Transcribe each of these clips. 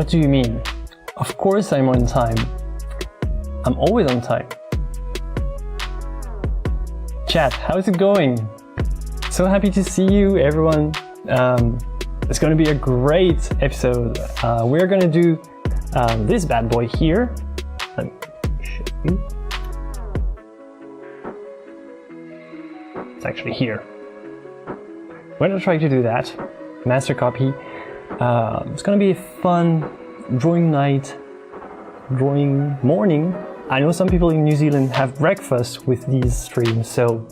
What do you mean? Of course I'm on time. I'm always on time. Chat, how's it going? So happy to see you, everyone. It's going to be a great episode. We're going to do this bad boy here. Let me show you. It's actually here. We're going to try to do that. Master copy. It's going to be a fun drawing night, drawing morning. I know some people in New Zealand have breakfast with these streams, so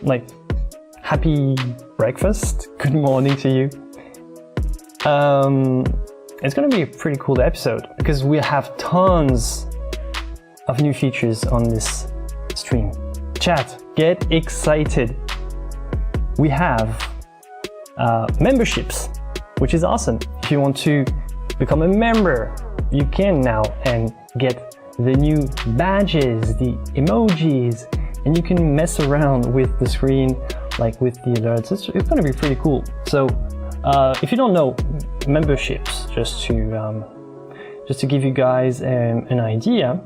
like happy breakfast, good morning to you. It's going to be a pretty cool episode because we have tons of new features on this stream. Chat, get excited. We have memberships, which is awesome. If you want to become a member, you can now and get the new badges, the emojis, and you can mess around with the screen, like with the alerts. It's going to be pretty cool. So if you don't know, memberships, just to give you guys an idea,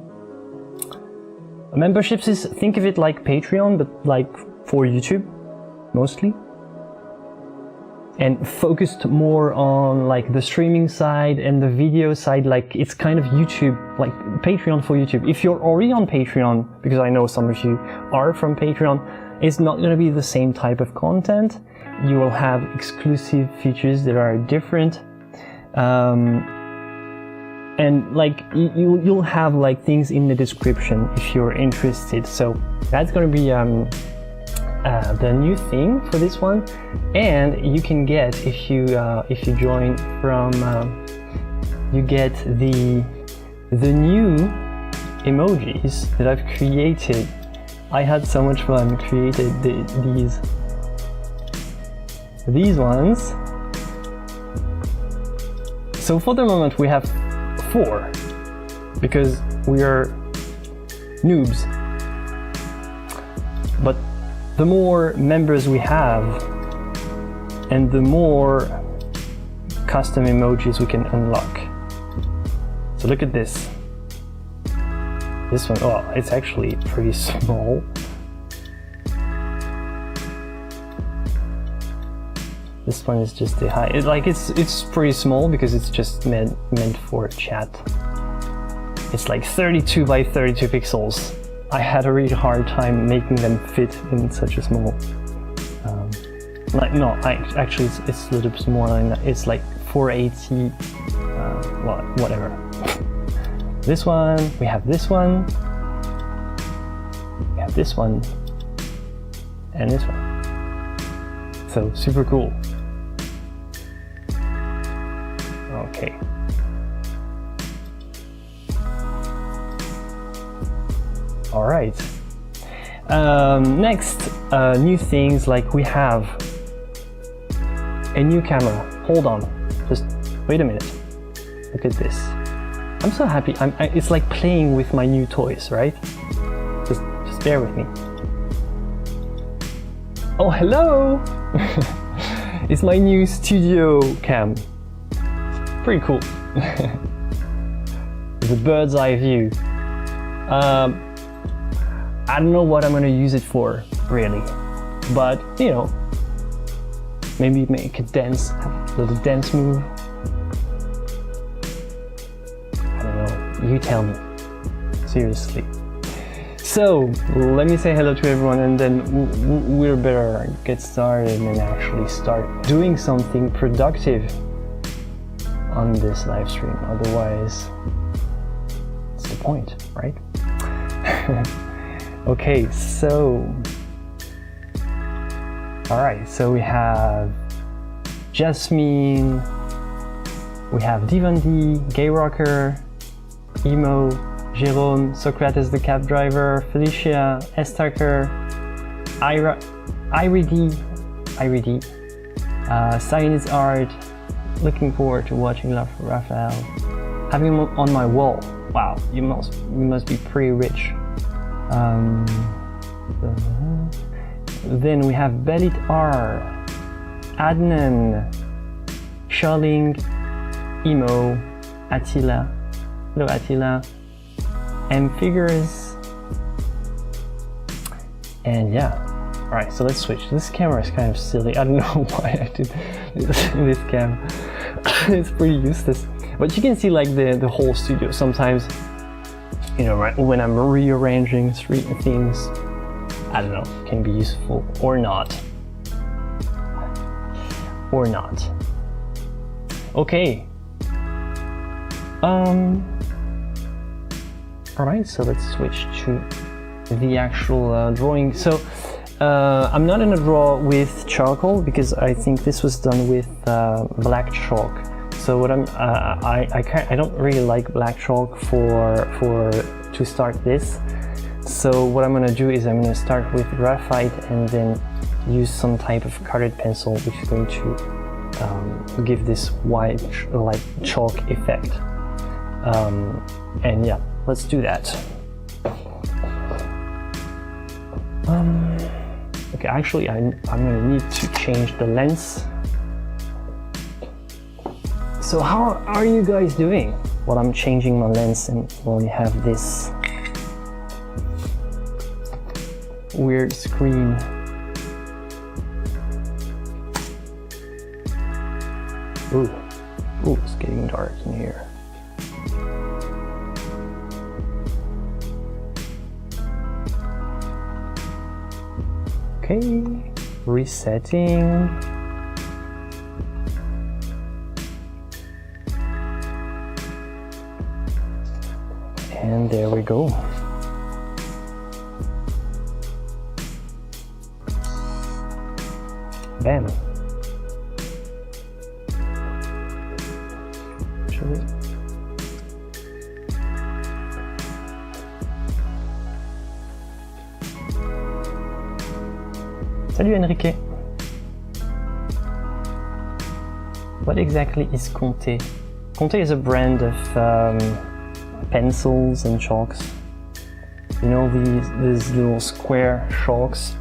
memberships is, think of it like Patreon, but like for YouTube mostly, and focused more on like the streaming side and the video side. Like it's kind of YouTube, like Patreon for YouTube. If you're already on Patreon, because I know some of you are from Patreon, it's not going to be the same type of content. You will have exclusive features that are different, and like you'll have like things in the description if you're interested. So that's going to be the new thing for this one, and you can get, if you join from, you get the new emojis that I've created. I had so much fun created these ones. So for the moment we have 4 because we are noobs, but the more members we have and the more custom emojis we can unlock. So look at this. This one, oh, it's actually pretty small. This one is just a high. It's pretty small because it's just meant for chat. It's like 32 by 32 pixels. I had a really hard time making them fit in such a small. Actually, it's a little bit more than that. It's like 480. Well, whatever. This one, we have this one, we have this one, and this one. So super cool. Okay. All right. Next, new things, like we have a new camera. Hold on, just wait a minute. Look at this. I'm so happy. It's like playing with my new toys, right? Just bear with me. Oh, hello! It's my new studio cam. Pretty cool. The bird's eye view. I don't know what I'm gonna use it for, really, but you know, maybe make a little dance move. I don't know, you tell me, seriously. So let me say hello to everyone, and then we're better get started and actually start doing something productive on this live stream. Otherwise, what's the point, right? Okay, so alright, so we have Jasmine, we have Divandi, Gay Rocker, Emo, Jérôme, Socrates the cab driver, Felicia, Estaker, Iridi, Science Art. Looking forward to watching RAPHEAL. Having him on my wall. Wow, you must be pretty rich. Then we have Belit R, Adnan, Charling, Emo, Attila, hello Attila, M Figures, and yeah. Alright, so let's switch. This camera is kind of silly. I don't know why I did this cam. It's pretty useless. But you can see like the whole studio. Sometimes, you know, right, when I'm rearranging things, I don't know, can be useful or not. Or not. Okay. Alright, so let's switch to the actual drawing. So I'm not gonna draw with charcoal because I think this was done with black chalk. So what I don't really like black chalk to start this. So what I'm gonna do is I'm gonna start with graphite and then use some type of colored pencil, which is going to give this white like chalk effect. And yeah, let's do that. Okay, actually I'm gonna need to change the lens. So how are you guys doing while I'm changing my lens and while you have this weird screen? Ooh, it's getting dark in here. Okay, resetting. And there we go. Bam. Salut Enrique. What exactly is Conte? Conte is a brand of pencils and chalks. You know, these little square chalks.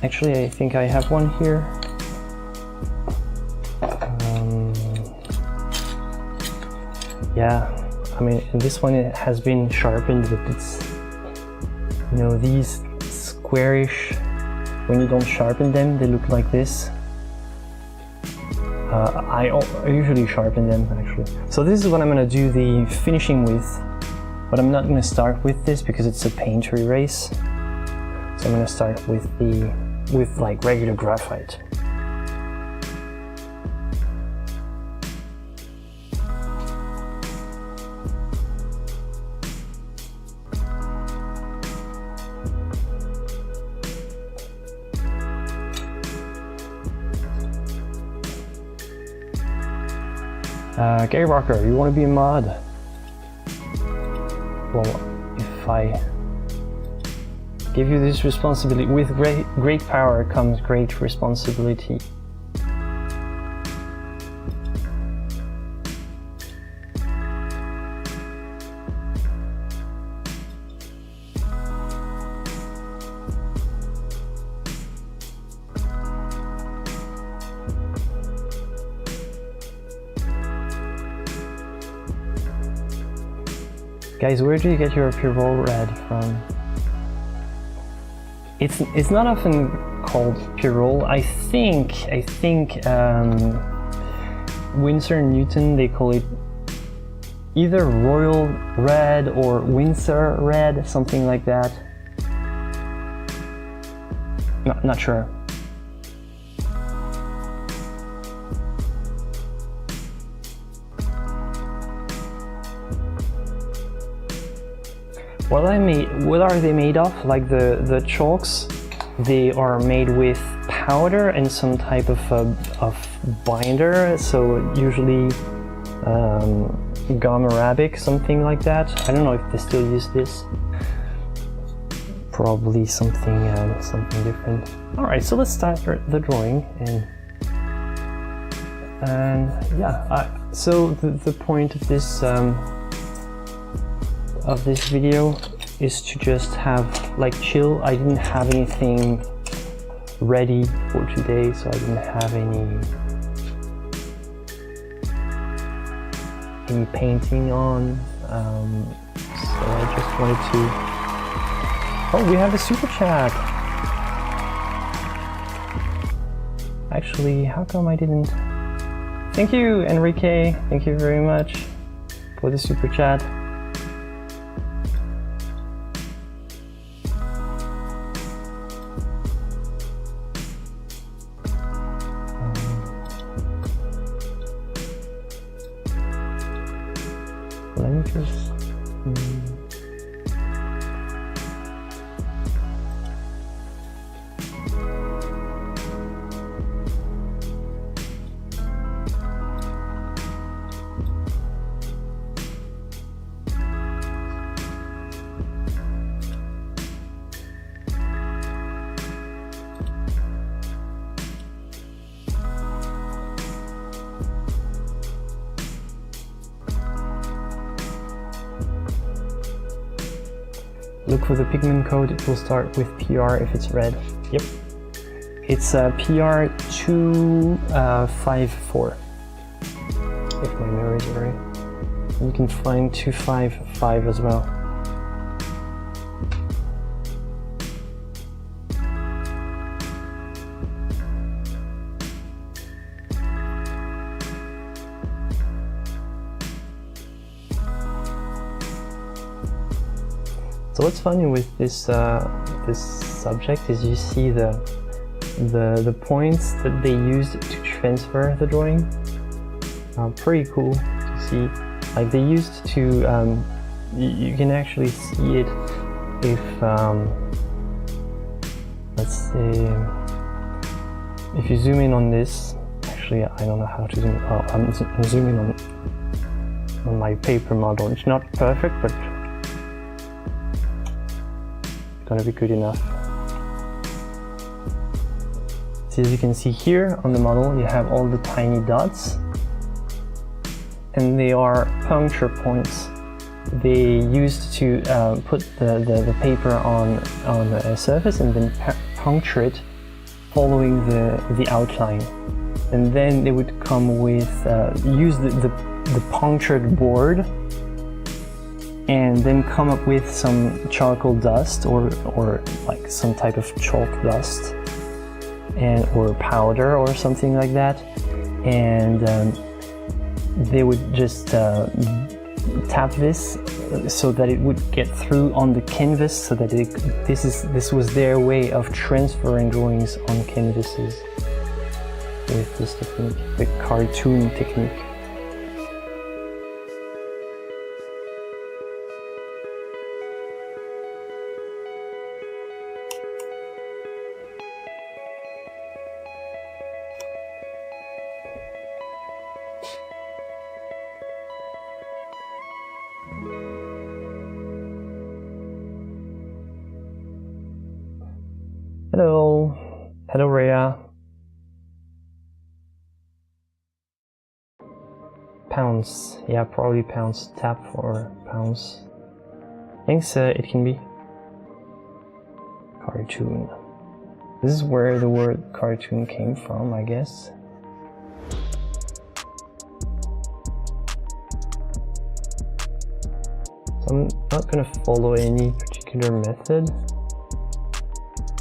Actually, I think I have one here. Yeah, I mean, this one it has been sharpened, but it's, you know, these squarish, when you don't sharpen them, they look like this. I usually sharpen them, actually. So this is what I'm gonna do the finishing with, but I'm not gonna start with this because it's a paint to erase. So I'm gonna start with like regular graphite. Gary Barker, you want to be a mod? Well, if I give you this responsibility, with great power comes great responsibility. Guys, where do you get your Pyrrole red from? It's not often called Pyrrole. I think Winsor & Newton, they call it either Royal Red or Windsor Red, something like that. Not sure. What are they made of? Like the chalks, they are made with powder and some type of binder. So usually gum arabic, something like that. I don't know if they still use this. Probably something different. All right, so let's start the drawing and yeah. So the point of this video is to just have like chill. I didn't have anything ready for today, so I didn't have any painting on. So I just wanted to... Oh, we have a super chat! Actually, how come I didn't... Thank you, Enrique! Thank you very much for the super chat. Let me just... Look for the pigment code, it will start with PR if it's red. Yep. It's PR254, if my memory is right. You can find 255 as well. So what's funny with this this subject is you see the points that they used to transfer the drawing. Pretty cool to see. Like they used to, you can actually see it if, let's say, if you zoom in on this. Actually, I don't know how to zoom. Oh, I'm zooming on my paper model. It's not perfect, but gonna be good enough. So as you can see here on the model, you have all the tiny dots, and they are puncture points. They used to put the paper on a surface and then puncture it, following the outline, and then they would come with use the punctured board, and then come up with some charcoal dust or like some type of chalk dust or powder or something like that, and they would just tap this so that it would get through on the canvas, so that this was their way of transferring drawings on canvases with this technique, the cartoon technique. Hello. Hello, Rhea. Pounds. Yeah, probably pounds. Tap for pounds. Thanks, it can be. Cartoon. This is where the word cartoon came from, I guess. So I'm not gonna follow any particular method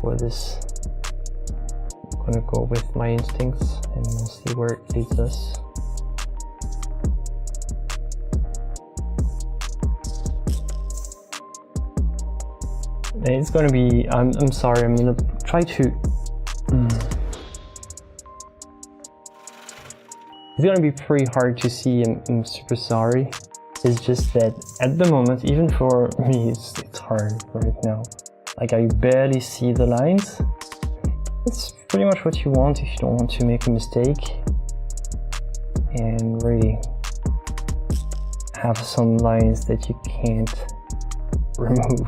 for this. I'm gonna go with my instincts and we'll see where it leads us. It's gonna be, I'm sorry, I'm gonna try to... It's gonna be pretty hard to see, I'm super sorry. It's just that at the moment, even for me, it's hard right now. Like I barely see the lines. It's pretty much what you want if you don't want to make a mistake and really have some lines that you can't remove.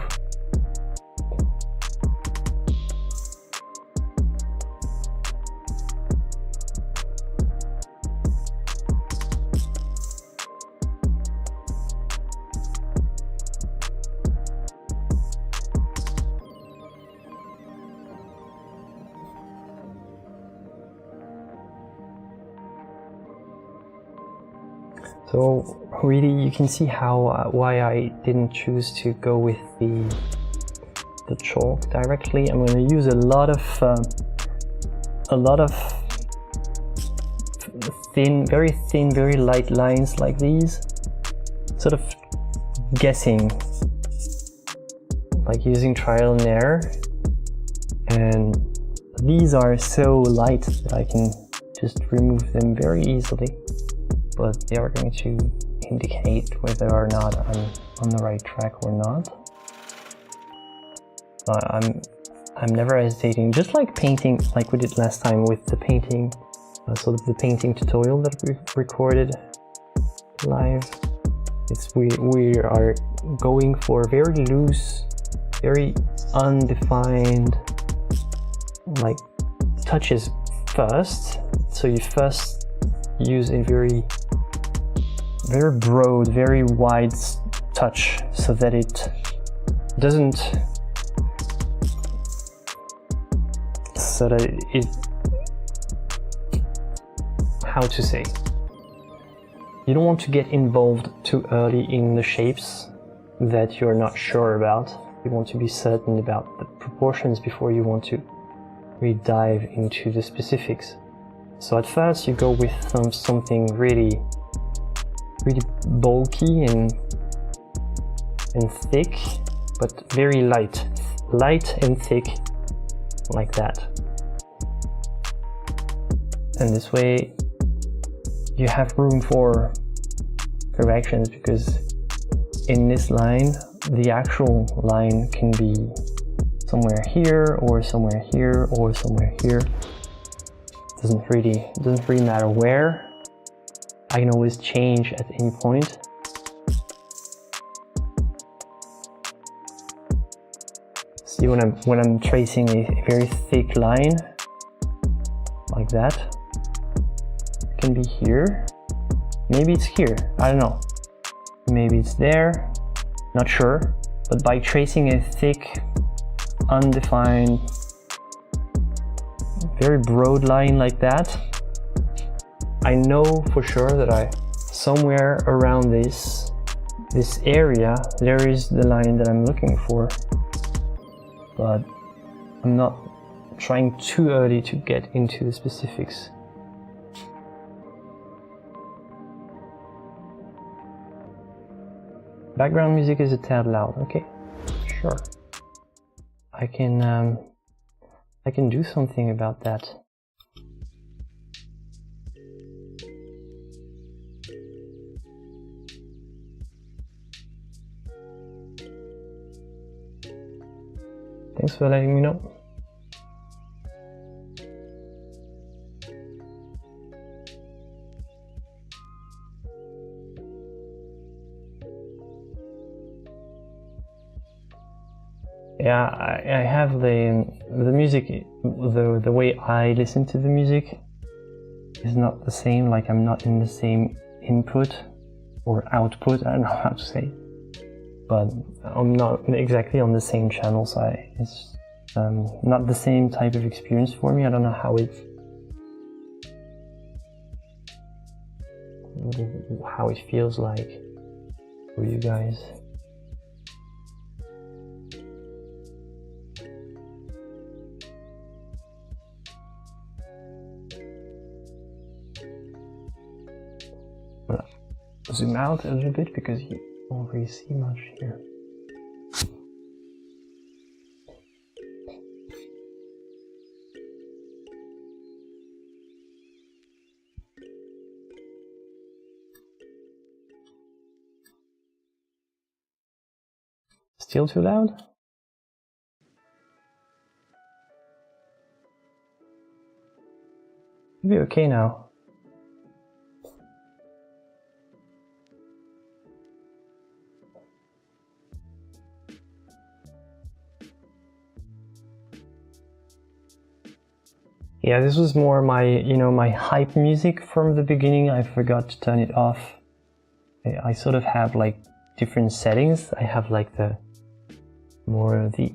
So really you can see how why I didn't choose to go with the chalk directly. I'm going to use a lot of thin, very light lines like these, sort of guessing, like using trial and error. And these are so light that I can just remove them very easily, but they are going to indicate whether or not I'm on the right track or not. I'm never hesitating, just like painting, like we did last time with the painting, sort of the painting tutorial that we recorded live. We are going for very loose, very undefined, like touches first. So you first use a very broad, very wide touch, so that it doesn't, so that it, how to say, you don't want to get involved too early in the shapes that you're not sure about. You want to be certain about the proportions before you want to really dive into the specifics. So at first you go with something really bulky and thick, but very light and thick, like that. And this way you have room for corrections, because in this line, the actual line can be somewhere here or somewhere here or somewhere here. Doesn't really matter where. I can always change at any point. See, when I'm tracing a very thick line like that, it can be here. Maybe it's here. I don't know. Maybe it's there. Not sure. But by tracing a thick, undefined, very broad line like that, I know for sure that somewhere around this area there is the line that I'm looking for, but I'm not trying too early to get into the specifics. Background music is a tad loud. Okay, sure. I can do something about that. Thanks for letting me know. Yeah, I have the music, the way I listen to the music is not the same, like I'm not in the same input or output, I don't know how to say, but I'm not exactly on the same channel, so it's not the same type of experience for me. I don't know how it feels like for you guys. Zoom out a little bit because you don't really see much here. Still too loud? Maybe okay now. Yeah, this was more my hype music from the beginning. I forgot to turn it off. I sort of have like different settings. I have like the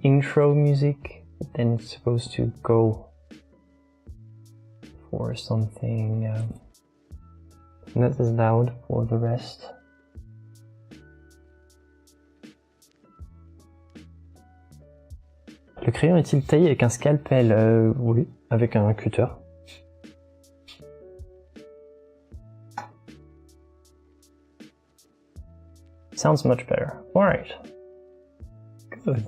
intro music, then it's supposed to go for something Not as loud for the rest. Le crayon est-il taillé avec un scalpel? Oui, avec un cutter. Sounds much better. Alright. Good.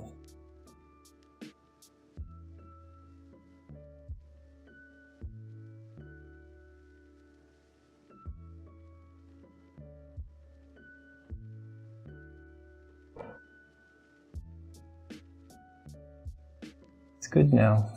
It's good now.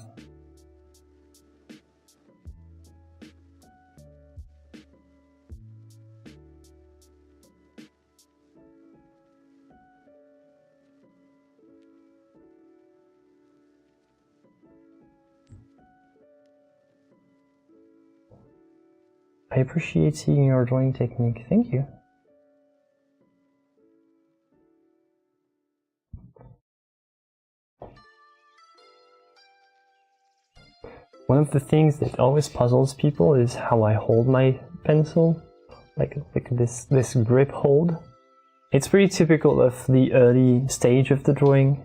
I appreciate seeing your drawing technique. Thank you. One of the things that always puzzles people is how I hold my pencil, like this grip hold. It's pretty typical of the early stage of the drawing,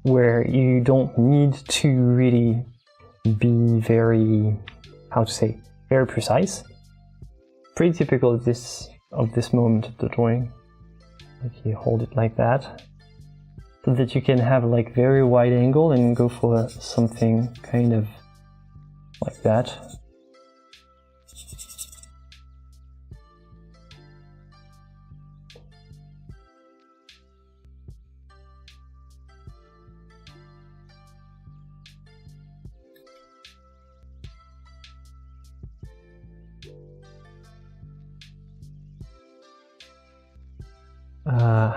where you don't need to really be very, how to say, very precise. Pretty typical of this moment of the drawing. Like you hold it like that, so that you can have like very wide angle and go for something kind of like that.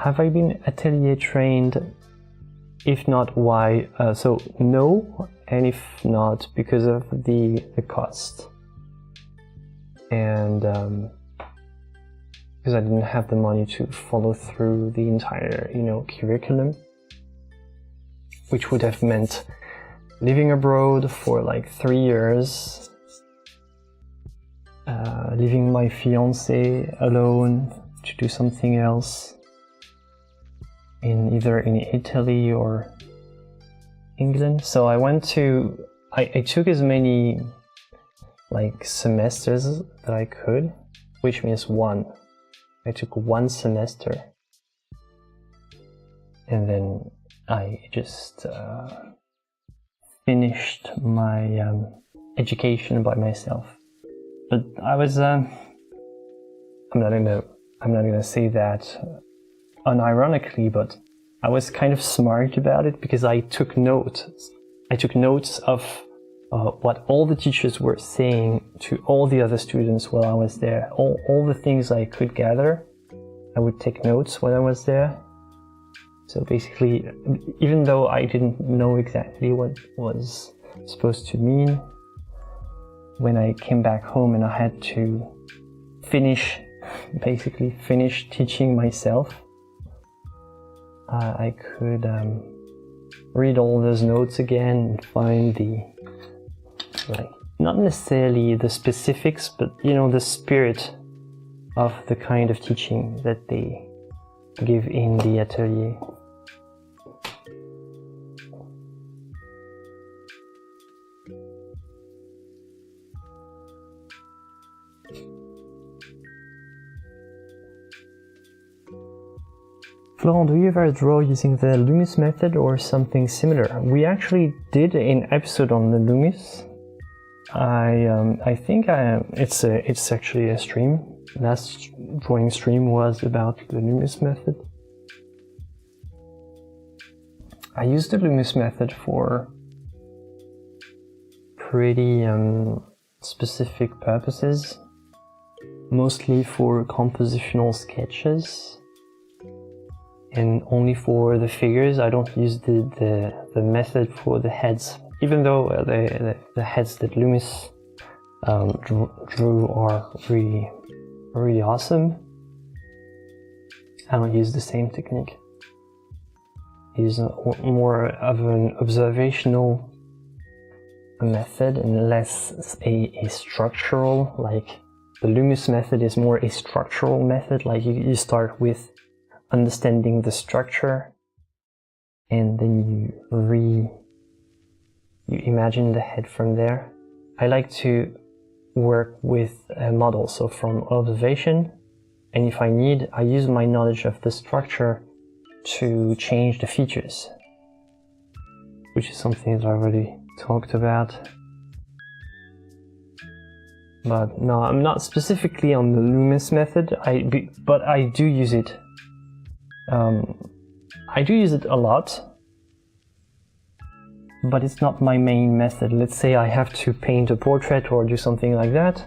Have I been Atelier trained? If not, why? So no, and if not, because of the cost, and because I didn't have the money to follow through the entire, curriculum, which would have meant living abroad for like 3 years, leaving my fiance alone to do something else either in Italy or England. So I took as many like semesters that I could, which means one. I took 1 semester and then I just finished my education by myself. But I was I'm not gonna say that unironically, but I was kind of smart about it because I took notes. I took notes of what all the teachers were saying to all the other students while I was there. All the things I could gather, I would take notes when I was there. So basically, even though I didn't know exactly what it was supposed to mean, when I came back home and I had to finish teaching myself, I could read all those notes again and find not necessarily the specifics, but the spirit of the kind of teaching that they give in the atelier. Florent, do you ever draw using the Loomis method or something similar? We actually did an episode on the Loomis. I think it's actually a stream. Last drawing stream was about the Loomis method. I used the Loomis method for pretty specific purposes, mostly for compositional sketches. And only for the figures. I don't use the method for the heads, even though the heads that Loomis drew are really awesome. I don't use the same technique. I use more of an observational method and less a structural, like The Loomis method is more a structural method, like you start with understanding the structure and then you imagine the head from there. I like to work with a model, so from observation, and if I need, I use my knowledge of the structure to change the features, which is something that I already talked about. But no, I'm not specifically on the Loomis method, but I do use it. I do use it a lot, but it's not my main method. Let's say I have to paint a portrait or do something like that.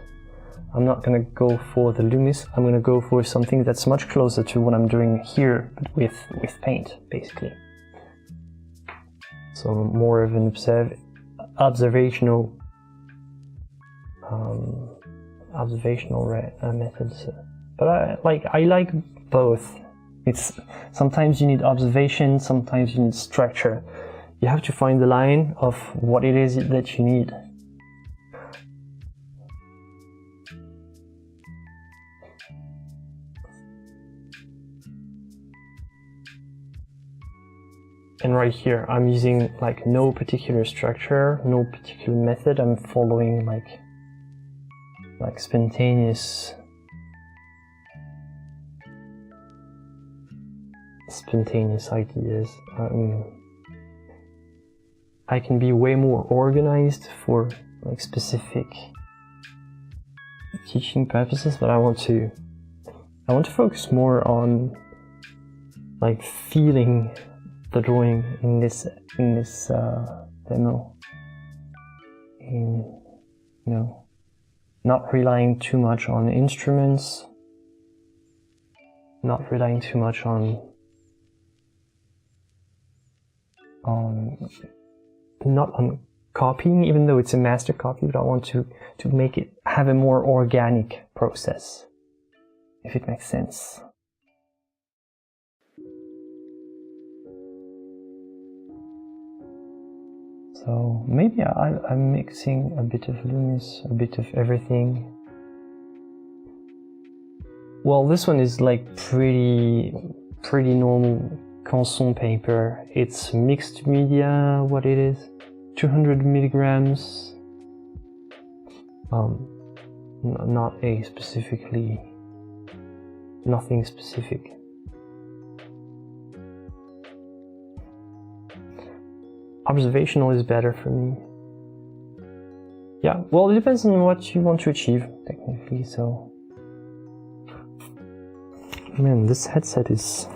I'm not gonna go for the Loomis. I'm gonna go for something that's much closer to what I'm doing here, but with paint, basically. So more of an observational methods. But I like both. It's sometimes you need observation, sometimes you need structure. You have to find the line of what it is that you need. And right here, I'm using like no particular structure, no particular method. I'm following like spontaneous ideas. I can be way more organized for like specific teaching purposes, but I want to focus more on like feeling the drawing in this demo, in, you know, not relying too much on instruments, not relying too much on not on copying, even though it's a master copy, but I want to make it have a more organic process, if it makes sense. So maybe I'm mixing a bit of Loomis, a bit of everything. Well, this one is like pretty normal Canson paper. It's mixed media, what it is, 200 milligrams. Not a specifically, nothing specific. Observational is better for me. Yeah, well, it depends on what you want to achieve, technically, so. Man, this headset is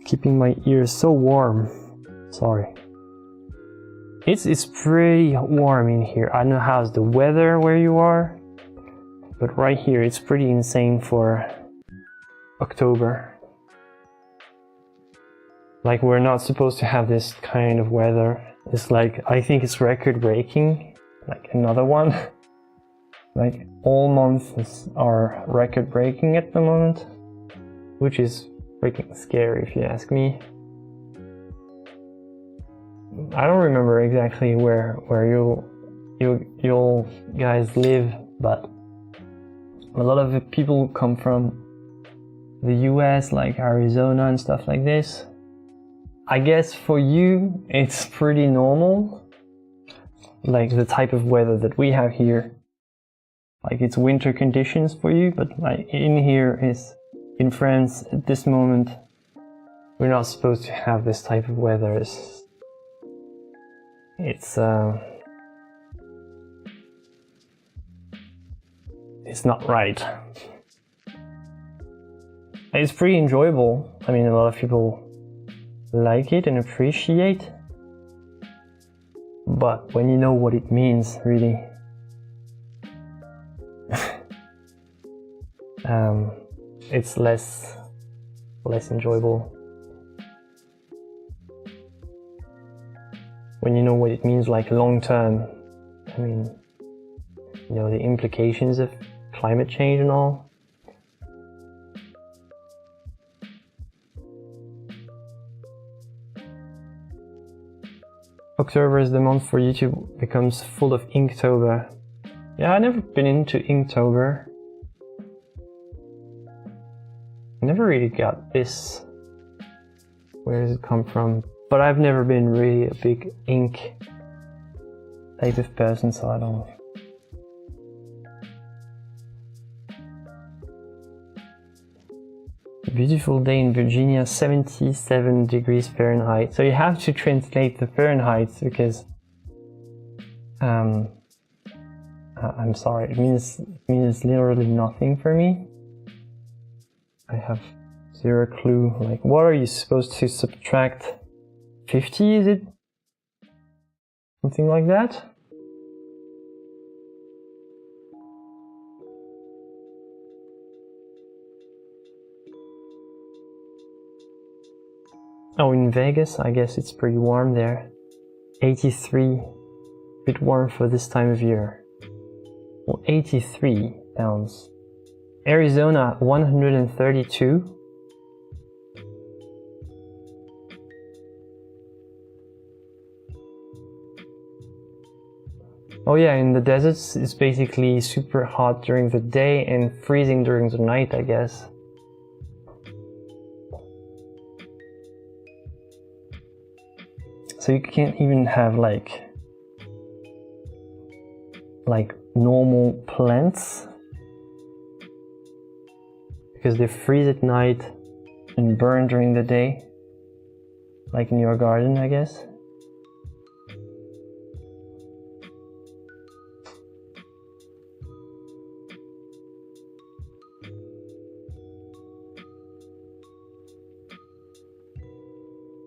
keeping my ears so warm. Sorry. It's pretty warm in here. I don't know how's the weather where you are, but right here it's pretty insane for October. Like, we're not supposed to have this kind of weather. It's like, I think it's record breaking, like another one. Like, all months are record breaking at the moment, which is freaking scary if you ask me. I don't remember exactly where you guys live, but a lot of the people come from the US, like Arizona and stuff like this. I guess for you it's pretty normal, like the type of weather that we have here. Like, it's winter conditions for you, but like in here is in France at this moment, we're not supposed to have this type of weather. It's not right. It's pretty enjoyable. I mean, a lot of people like it and appreciate, but when you know what it means, really, it's less enjoyable. When you know what it means, like long term, I mean, you know, the implications of climate change and all. October is the month for YouTube becomes full of Inktober. Yeah, I've never been into Inktober. I never really got this. Where does it come from? But I've never been really a big ink type of person, so I don't. Beautiful day in Virginia, 77 degrees Fahrenheit. So you have to translate the Fahrenheit because I'm sorry, it means literally nothing for me. I have zero clue. Like, what are you supposed to subtract? 50, is it? Something like that? Oh, in Vegas, I guess it's pretty warm there. 83, a bit warm for this time of year. Well, 83 pounds. Arizona, 132. Oh yeah, in the deserts, it's basically super hot during the day and freezing during the night, I guess. So you can't even have like normal plants because they freeze at night and burn during the day, like in your garden, I guess.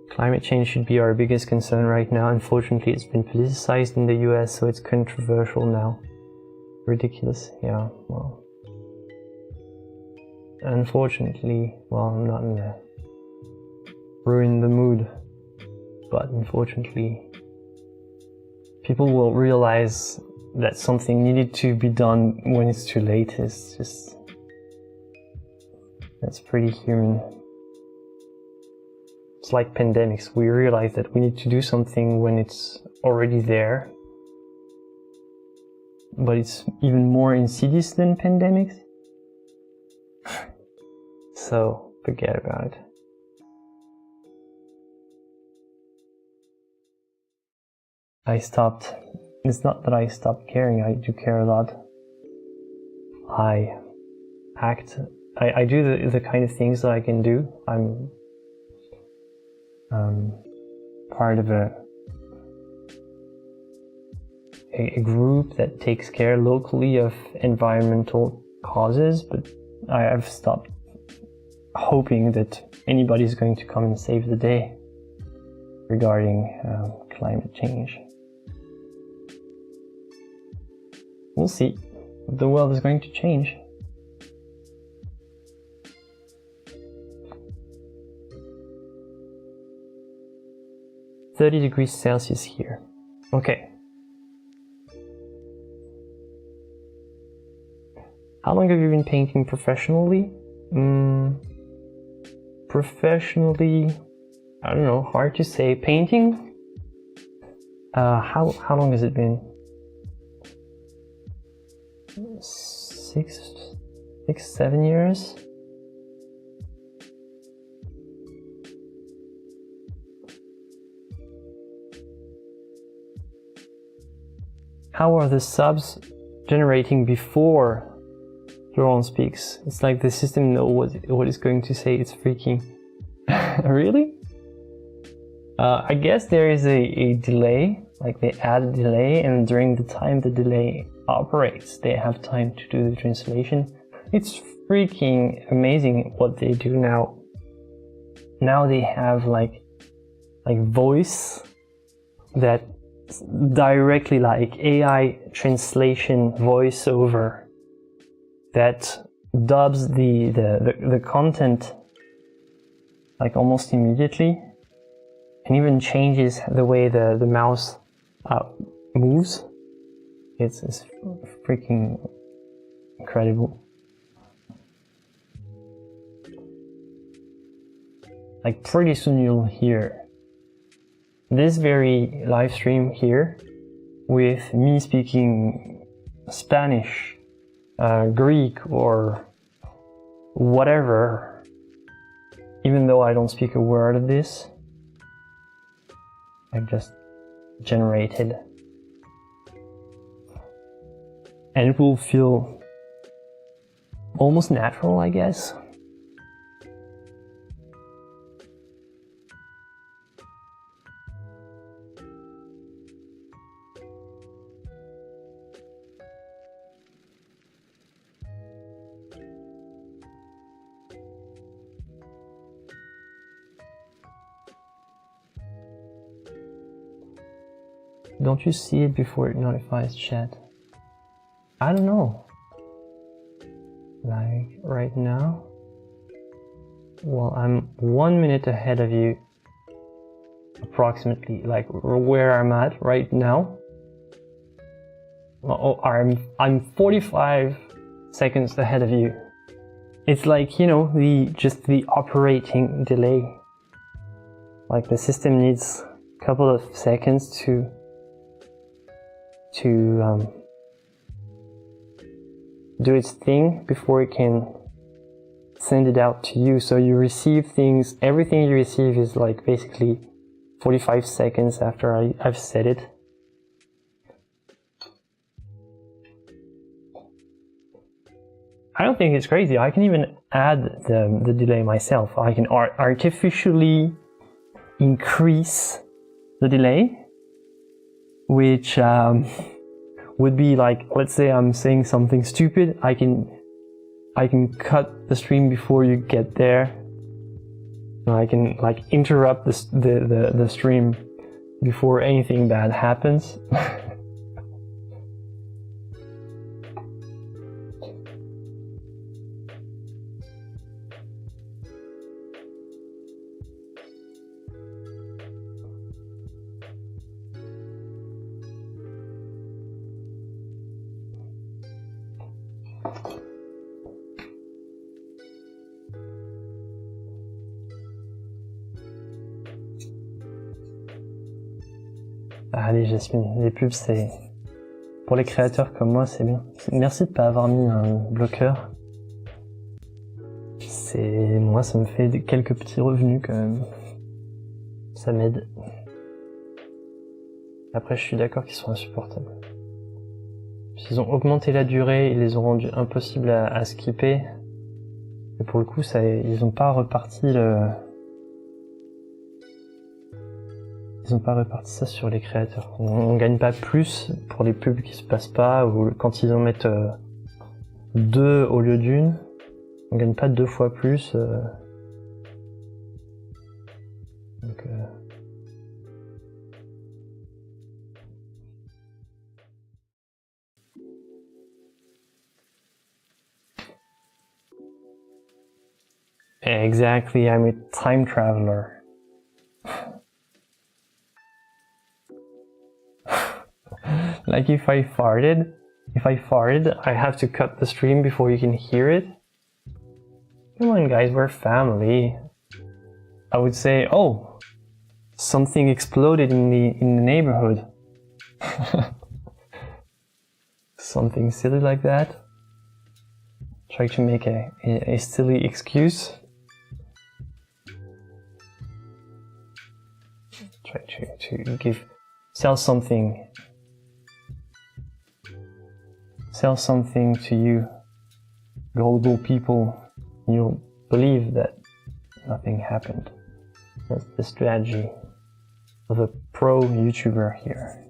Climate change should be our biggest concern right now. Unfortunately, it's been politicized in the US, so it's controversial now. Ridiculous, yeah, well. Unfortunately, well, I'm not gonna ruin the mood, but unfortunately, people will realize that something needed to be done when it's too late. It's just, that's pretty human. It's like pandemics. We realize that we need to do something when it's already there. But it's even more insidious than pandemics. So, forget about it. It's not that I stopped caring, I do care a lot. I do the kind of things that I can do. I'm part of a group that takes care locally of environmental causes, but I've stopped hoping that anybody's going to come and save the day regarding climate change. We'll see. The world is going to change. °30 here. Okay. How long have you been painting professionally? Professionally, I don't know, hard to say. Painting? How long has it been? 7 years? How are the subs generating before Laurent speaks? It's like the system knows what it's going to say. It's freaking. Really? I guess there is a delay, like they add a delay, and during the time the delay operates, they have time to do the translation. It's freaking amazing what they do now. Now they have like voice that directly, like AI translation voiceover that dubs the content like almost immediately, and even changes the way the mouse moves. It's freaking incredible. Like pretty soon you'll hear this very live stream here with me speaking Spanish, Greek, or whatever, even though I don't speak a word of this, I just generated. And it will feel almost natural, I guess. Don't you see it before it notifies chat? I don't know. Like right now? Well, I'm 1 minute ahead of you. Approximately, like where I'm at right now. Oh, I'm 45 seconds ahead of you. It's like, you know, just the operating delay. Like the system needs a couple of seconds to do its thing before it can send it out to you. So you receive things, everything you receive is like basically 45 seconds after I've said it. I don't think it's crazy. I can even add the delay myself. I can artificially increase the delay, which would be like, let's say I'm saying something stupid, I can cut the stream before you get there. I can like interrupt the stream before anything bad happens. Allez Jasmine, les pubs c'est... Pour les créateurs comme moi c'est bien. Merci de pas avoir mis un bloqueur. Moi ça me fait quelques petits revenus quand même. Ça m'aide. Après je suis d'accord qu'ils sont insupportables. Ils ont augmenté la durée, ils les ont rendus impossibles à skipper. Et pour le coup ils ont pas reparti Ils ont pas réparti ça sur les créateurs. On gagne pas plus pour les pubs qui se passent pas, ou quand ils en mettent 2 au lieu d'une, on gagne pas 2 fois plus. Donc, Exactly, I'm a time traveler. Like if I farted, I have to cut the stream before you can hear it. Come on guys, we're family. I would say, oh, something exploded in the neighborhood. Something silly like that. Try to make a silly excuse. Try to sell something to you gullible people. You'll believe that nothing happened. That's the strategy of a pro YouTuber here.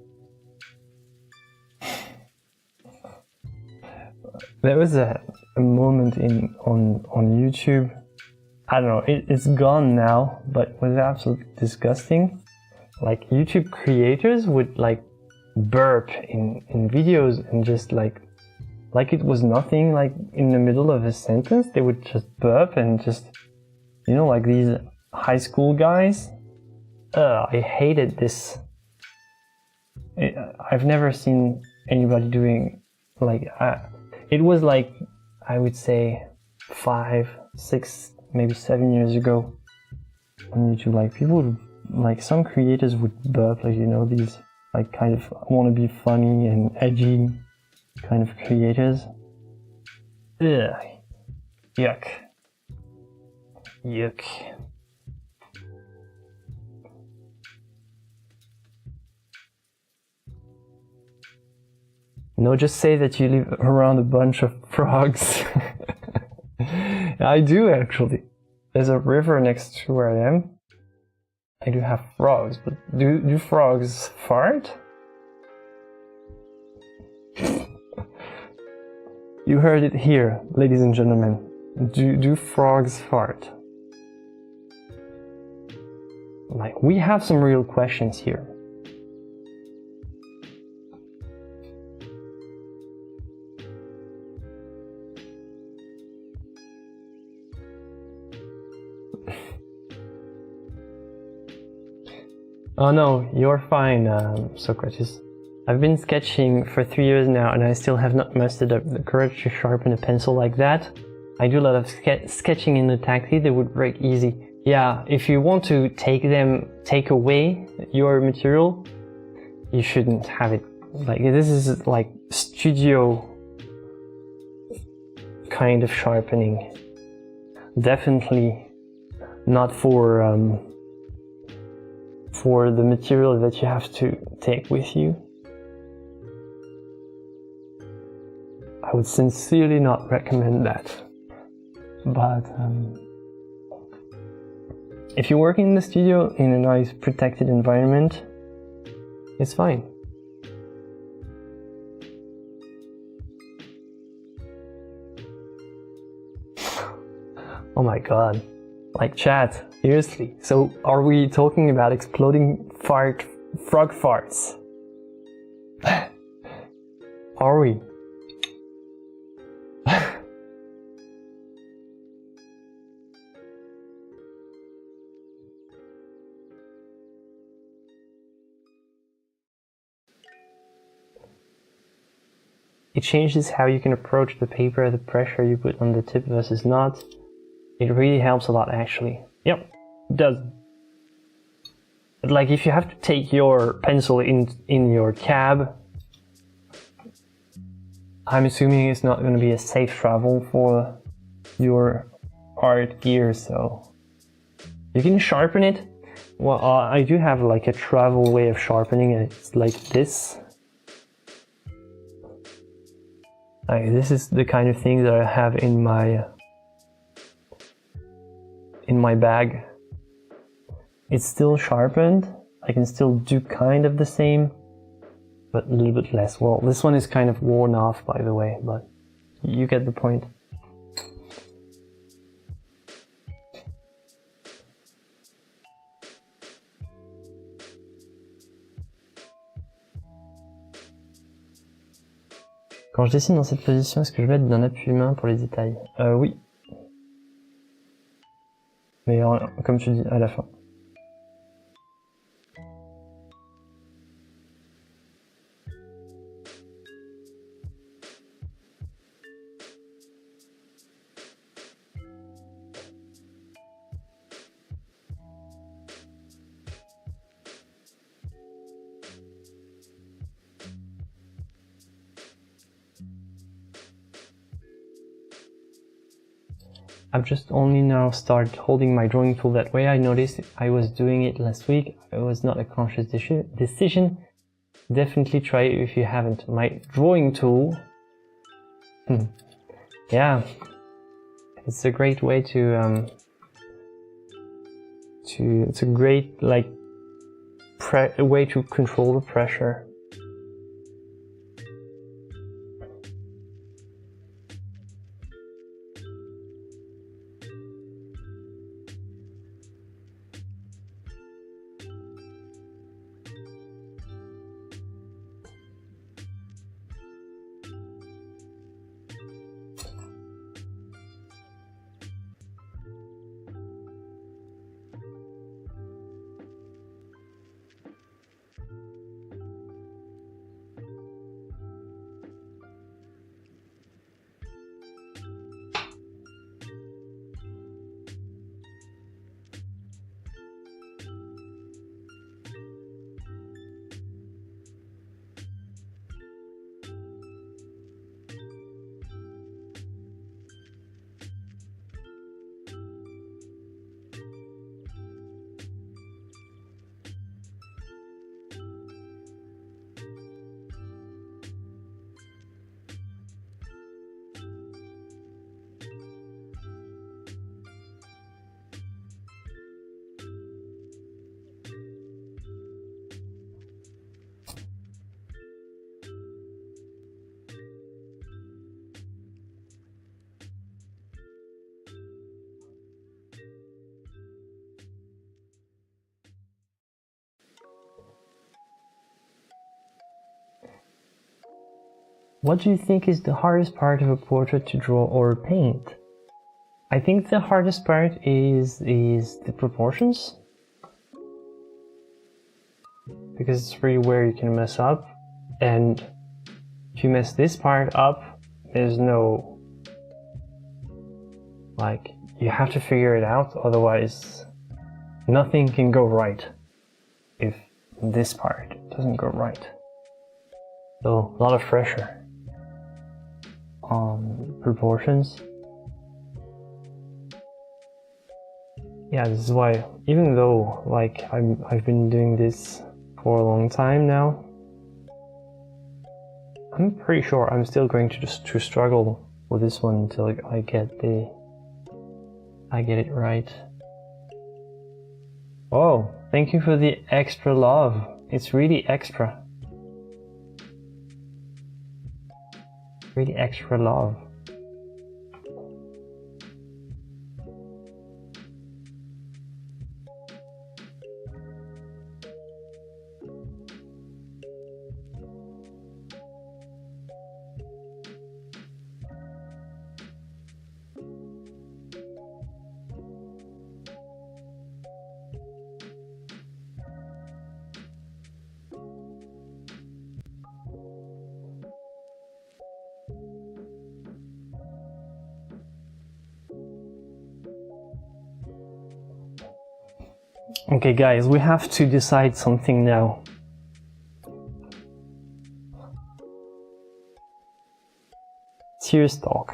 There was a moment on YouTube, I don't know, it's gone now, but it was absolutely disgusting. Like YouTube creators would like burp in videos and just like it was nothing. Like in the middle of a sentence they would just burp and just, you know, like these high school guys. I hated this. I've never seen anybody doing like it was like, I would say 5, 6, maybe 7 years ago on YouTube. Like people would, like some creators would burp, like, you know, these like kind of want to be funny and edgy kind of creators. Ugh. Yuck. Yuck. No, just say that you live around a bunch of frogs. I do actually. There's a river next to where I am. I do have frogs, but do frogs fart? You heard it here, ladies and gentlemen. Do frogs fart? Like, we have some real questions here. Oh no, you're fine, Socrates. I've been sketching for 3 years now and I still have not mastered the courage to sharpen a pencil like that. I do a lot of sketching in the taxi that would break easy. Yeah, if you want to take away your material, you shouldn't have it. Like, this is like studio kind of sharpening. Definitely not for the material that you have to take with you. I would sincerely not recommend that. But if you work in the studio in a nice protected environment, it's fine. Oh my god. Like, chat, seriously. So are we talking about exploding frog farts? Are we? It changes how you can approach the paper, the pressure you put on the tip versus not. It really helps a lot, actually. Yep, it does. But like, if you have to take your pencil in your cab, I'm assuming it's not going to be a safe travel for your art gear, so you can sharpen it. Well, I do have like a travel way of sharpening it. It's like this. This is the kind of thing that I have in my bag. It's still sharpened. I can still do kind of the same, but a little bit less. Well, this one is kind of worn off, by the way, but you get the point. Quand je dessine dans cette position, est-ce que je vais être d'un appui-main pour les détails? Oui. Mais comme tu dis, à la fin. I've just only now started holding my drawing tool that way. I noticed I was doing it last week. It was not a conscious decision. Definitely try it if you haven't. My drawing tool, yeah, it's a great way it's a great like way to control the pressure. what do you think is the hardest part of a portrait to draw or paint? I think the hardest part is the proportions, because it's really where you can mess up, and if you mess this part up, there's no, like, you have to figure it out, otherwise nothing can go right if this part doesn't go right. So a lot of pressure on proportions. Yeah, this is why, even though like I've been doing this for a long time now, I'm pretty sure I'm still going to struggle with this one until I get it right. Oh, thank you for the extra love. It's really extra. Really extra love. Okay guys, we have to decide something now. Serious talk.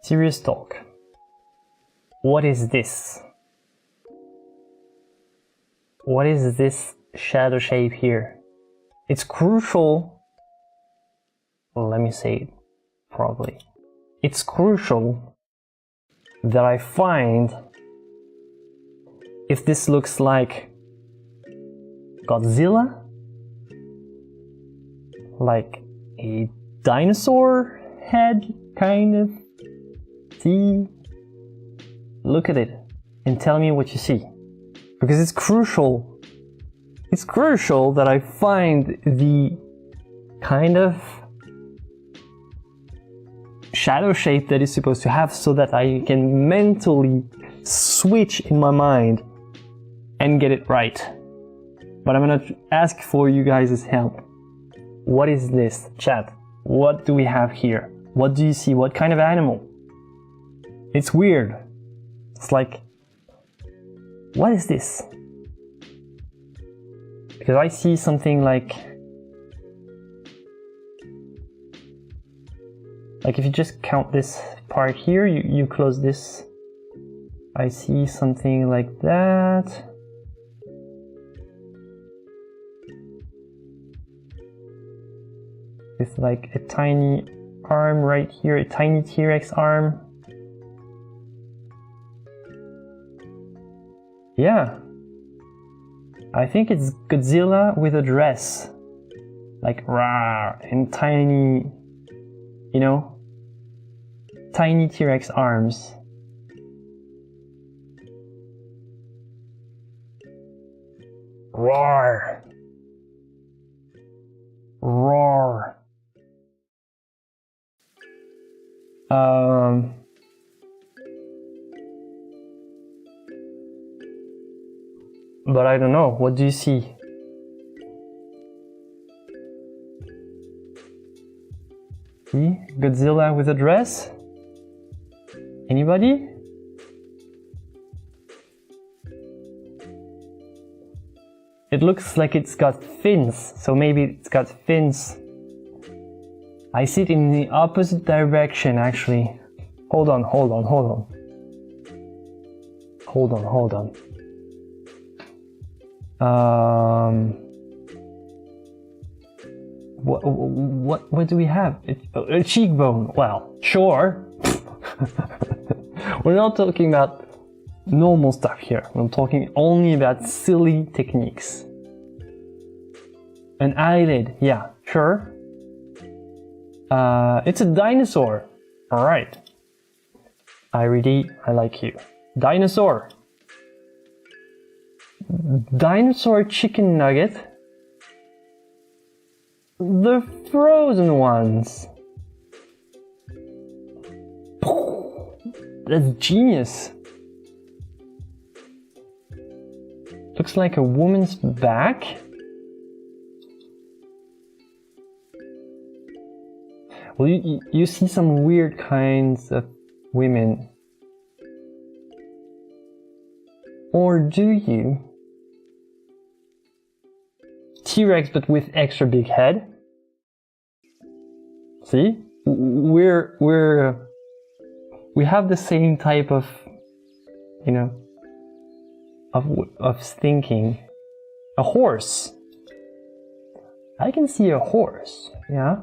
Serious talk. What is this? What is this shadow shape here? It's crucial. Well, let me say it properly. It's crucial that I find if this looks like Godzilla, like a dinosaur head, kind of. See? Look at it and tell me what you see. Because it's crucial. It's crucial that I find the kind of shadow shape that it's supposed to have, so that I can mentally switch in my mind and get it right. But I'm gonna ask for you guys' help. What is this, chat? What do we have here? What do you see? What kind of animal? It's weird. It's like, what is this? Because I see something like if you just count this part here, you close this, I see something like that. With like a tiny arm right here, a tiny T-Rex arm. Yeah. I think it's Godzilla with a dress. Like rah, and tiny, you know, tiny T-Rex arms. Roar! Roar! But I don't know, what do you see? See? Godzilla with a dress? Anybody? It looks like it's got fins, so maybe it's got fins. I see it in the opposite direction, actually. Hold on. What do we have? A cheekbone. Well, sure. We're not talking about normal stuff here. I'm talking only about silly techniques. An eyelid. Yeah, sure. It's a dinosaur. All right. I like you. Dinosaur. Dinosaur chicken nugget. The frozen ones. That's genius. Looks like a woman's back. Well, you see some weird kinds of women. Or do you? T-Rex but with extra big head. See? We have the same type of, you know, of thinking. A horse. I can see a horse, yeah.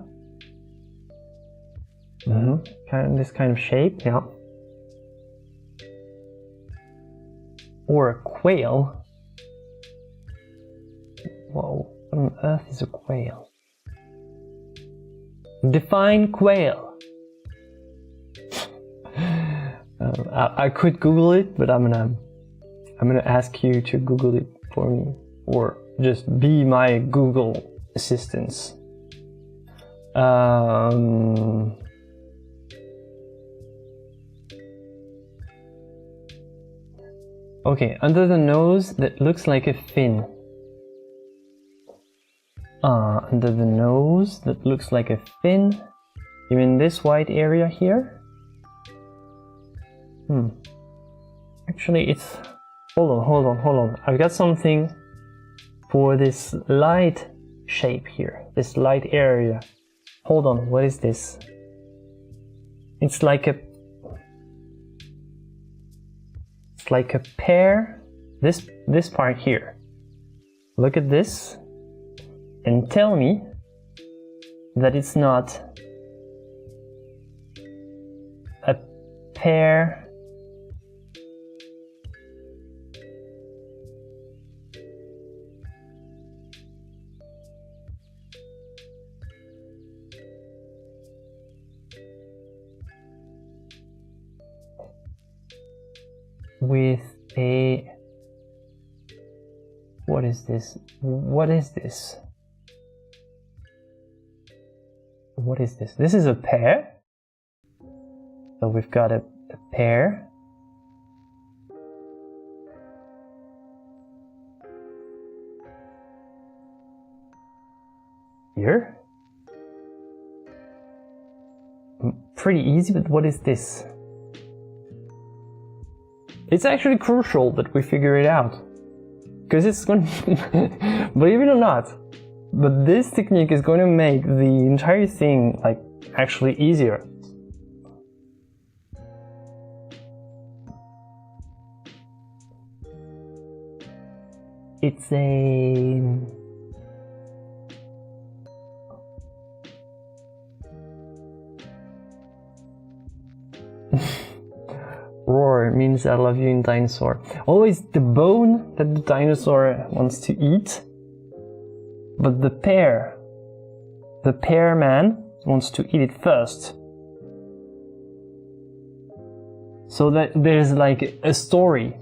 This kind of shape, yeah. Or a quail. Whoa, what on earth is a quail? Define quail. I could Google it, but I'm gonna ask you to Google it for me, or just be my Google assistants. Okay, under the nose that looks like a fin. Under the nose that looks like a fin. You mean this white area here? Actually, it's... Hold on. I've got something for this light shape here. This light area. Hold on, what is this? It's like a pear. This part here. Look at this and tell me that it's not a pear with a... What is this? What is this? What is this? This is a pear. So we've got a pear. Here. Pretty easy, but what is this? It's actually crucial that we figure it out. Because it's going to, believe it or not, but this technique is going to make the entire thing like actually easier. It's a... Roar means I love you in dinosaur. Always the bone that the dinosaur wants to eat, but the pear man wants to eat it first. So that there's like a story.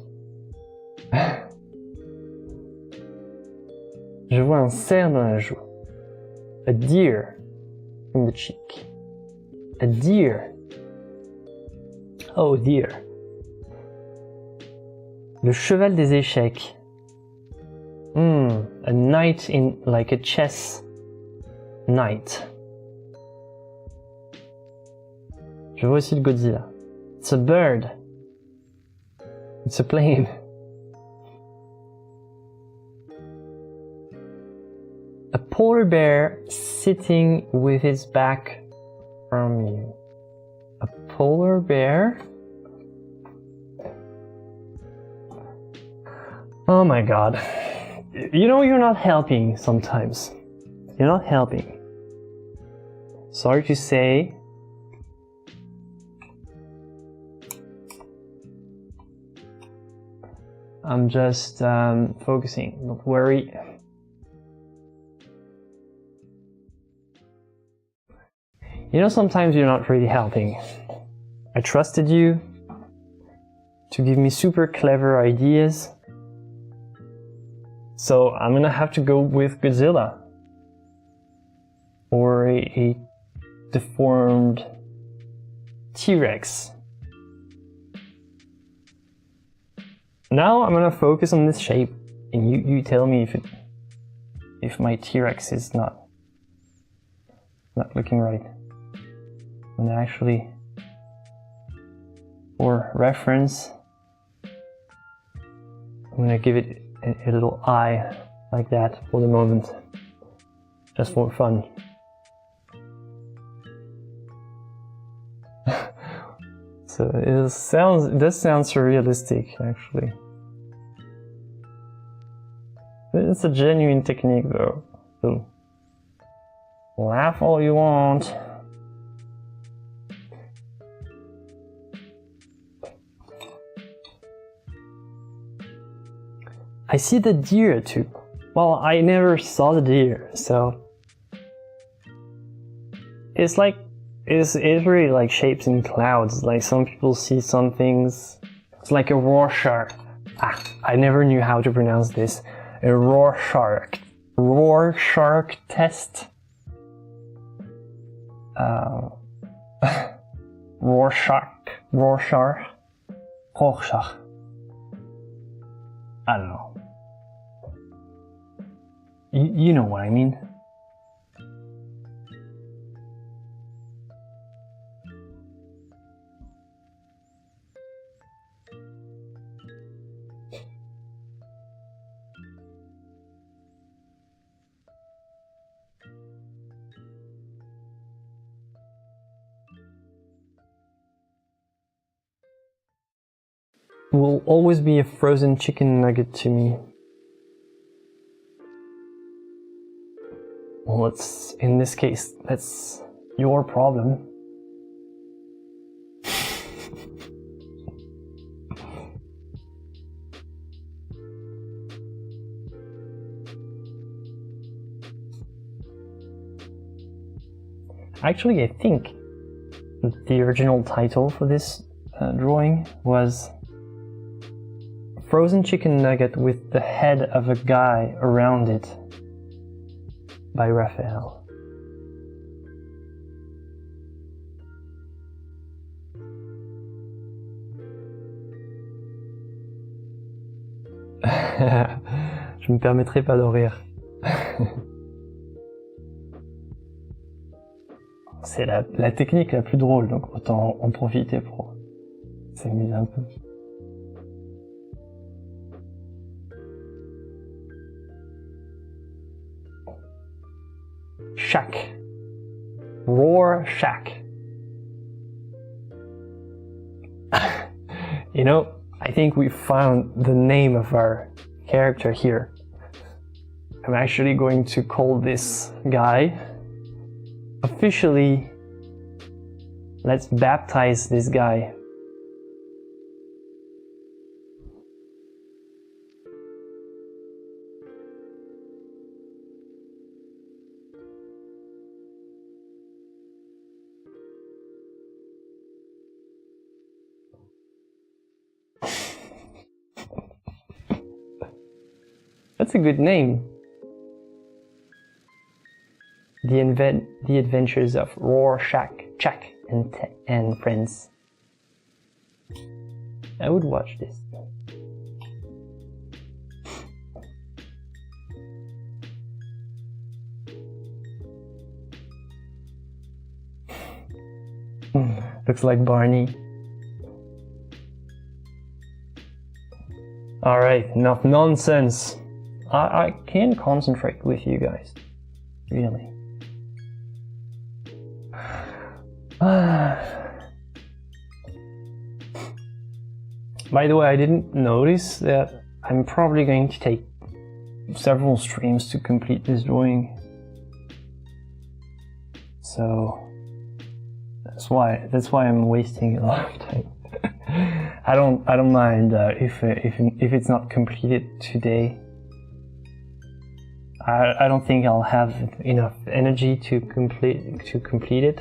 Je vois un cerf dans la joue. A deer in the cheek. A deer. Oh dear. Le cheval des échecs. A knight in like a chess knight. Je vois aussi le Godzilla. It's a bird. It's a plane. A polar bear sitting with its back from you. A polar bear? Oh my god. You know, you're not helping sometimes. You're not helping. Sorry to say. I'm just focusing, don't worry. You know, sometimes you're not really helping. I trusted you to give me super clever ideas. So I'm gonna have to go with Godzilla. or a deformed T-Rex. Now I'm gonna focus on this shape, and you tell me if my T-Rex is not looking right. And actually, for reference, I'm gonna give it a little eye like that for the moment, just for fun. So it does sound surrealistic, actually. It's a genuine technique, though. So laugh all you want. I see the deer too. Well, I never saw the deer, so it's like it's really like shapes in clouds. Like some people see some things. It's like a Rorschach. I never knew how to pronounce this. A Rorschach test. Rorschach. I don't know. You know what I mean. Will always be a frozen chicken nugget to me. Well, in this case, that's your problem. Actually, I think the original title for this drawing was Frozen Chicken Nugget with the Head of a Guy Around It by Raphael. Je me permettrai pas de rire. C'est la technique la plus drôle, donc autant en profiter pour s'amuser un peu. Shack. Rorschach. You know, I think we found the name of our character here. I'm actually going to call this guy officially. Let's baptize this guy. That's a good name. The Adventures of Rorschach and Friends. I would watch this. Looks like Barney. Alright, enough nonsense. I can't concentrate with you guys. Really. By the way, I didn't notice that I'm probably going to take several streams to complete this drawing. So that's why I'm wasting a lot of time. I don't mind if it's not completed today. I don't think I'll have enough energy to complete it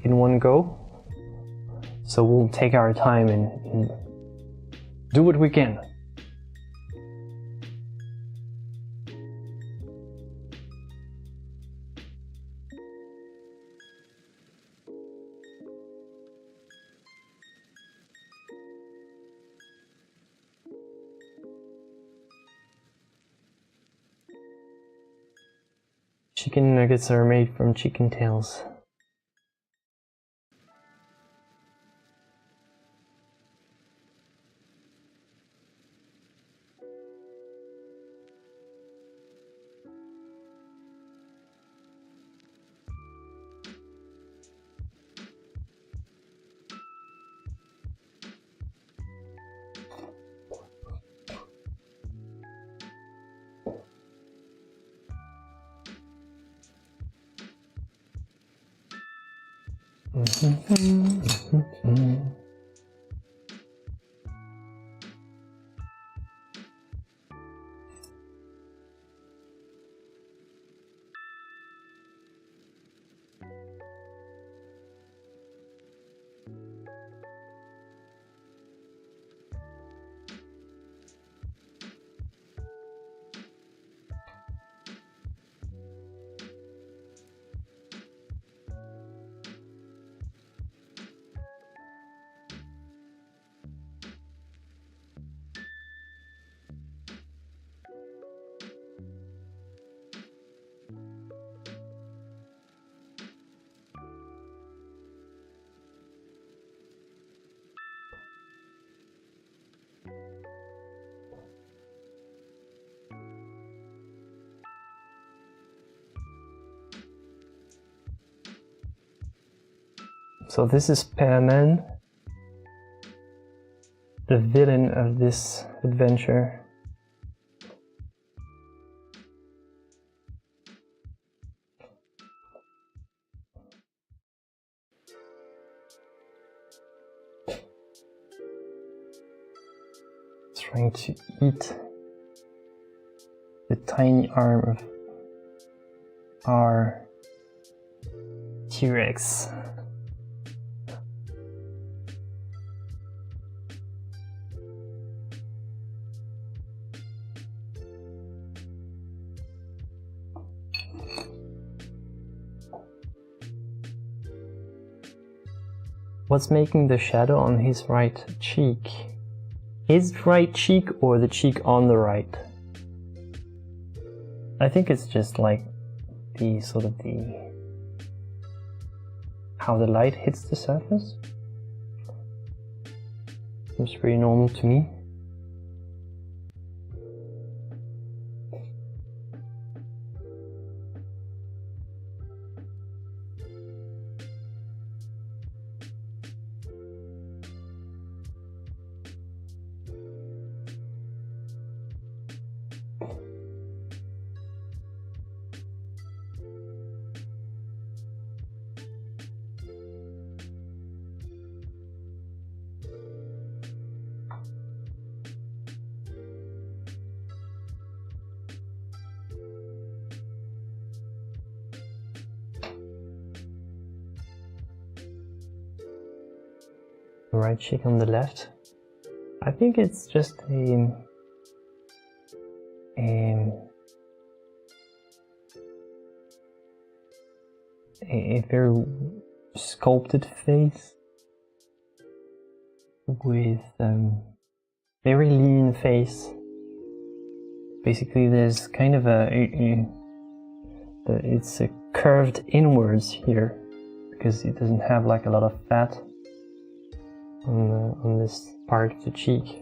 in one go. So we'll take our time and do what we can. chicken nuggets are made from chicken tails. So this is Pearman, the villain of this adventure. Trying to eat the tiny arm of our T-Rex. What's making the shadow on his right cheek? His right cheek or the cheek on the right? I think it's just like the sort of the how the light hits the surface. Seems pretty normal to me. Right cheek on the left. I think it's just a very sculpted face with very lean face. Basically, there's kind of it's curved inwards here because it doesn't have like a lot of fat on this part of the cheek.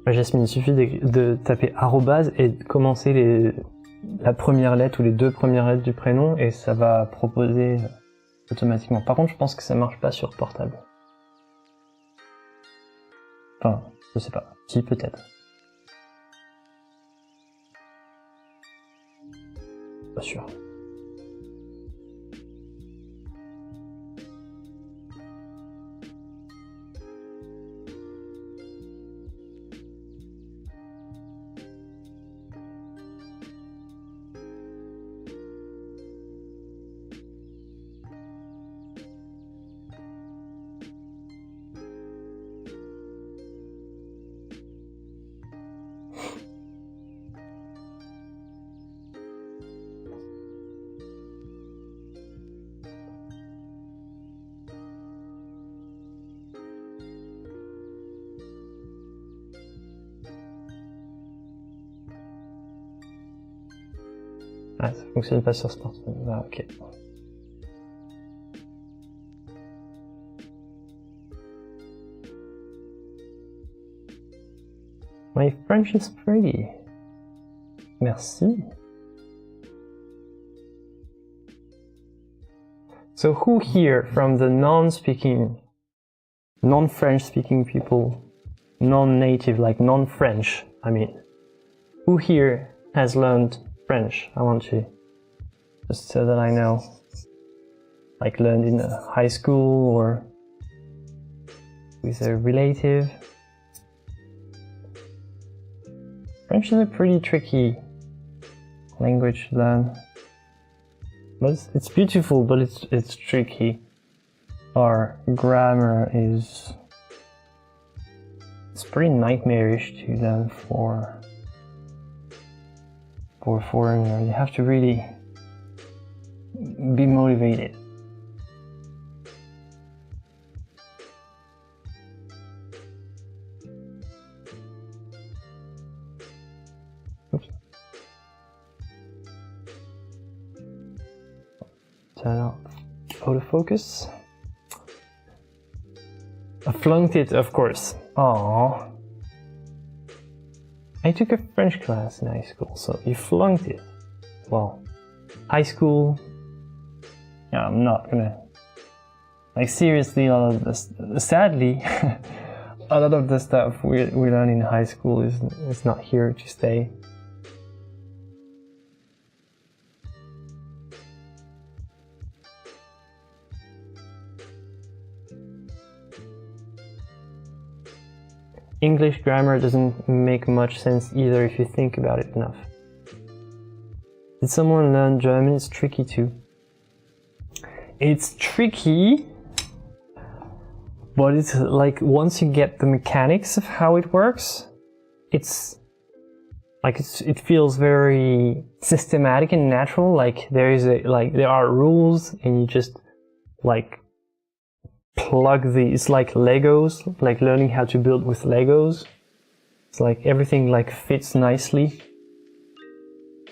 Jasmine, il suffit de taper arrobase et de commencer la première lettre ou les deux premières lettres du prénom et ça va proposer automatiquement. Par contre, je pense que ça marche pas sur portable. Enfin, je sais pas. Si, peut-être. Pas sûr. Ah, ça fonctionne pas sur smartphone. Ah, ok. My French is pretty. Merci. So who here from the non-French speaking people, non-native, like non-French, I mean, who here has learned French? I want to, just so that I know, like learned in a high school or with a relative. French is a pretty tricky language to learn. But it's beautiful, but it's tricky. Our grammar is... it's pretty nightmarish to learn for a foreigner. You have to really be motivated. Oops. Turn off autofocus. I flunked it, of course. Aww. I took a French class in high school, so you flunked it. Well, high school... yeah, I'm not gonna... like, seriously, a lot of this... sadly, a lot of the stuff we learn in high school is not here to stay. English grammar doesn't make much sense either if you think about it enough. Did someone learn German? It's tricky too. It's tricky, but it's like once you get the mechanics of how it works, it's like it feels very systematic and natural. Like there are rules, and you just like plug it's like Legos, like learning how to build with Legos. It's like everything like fits nicely.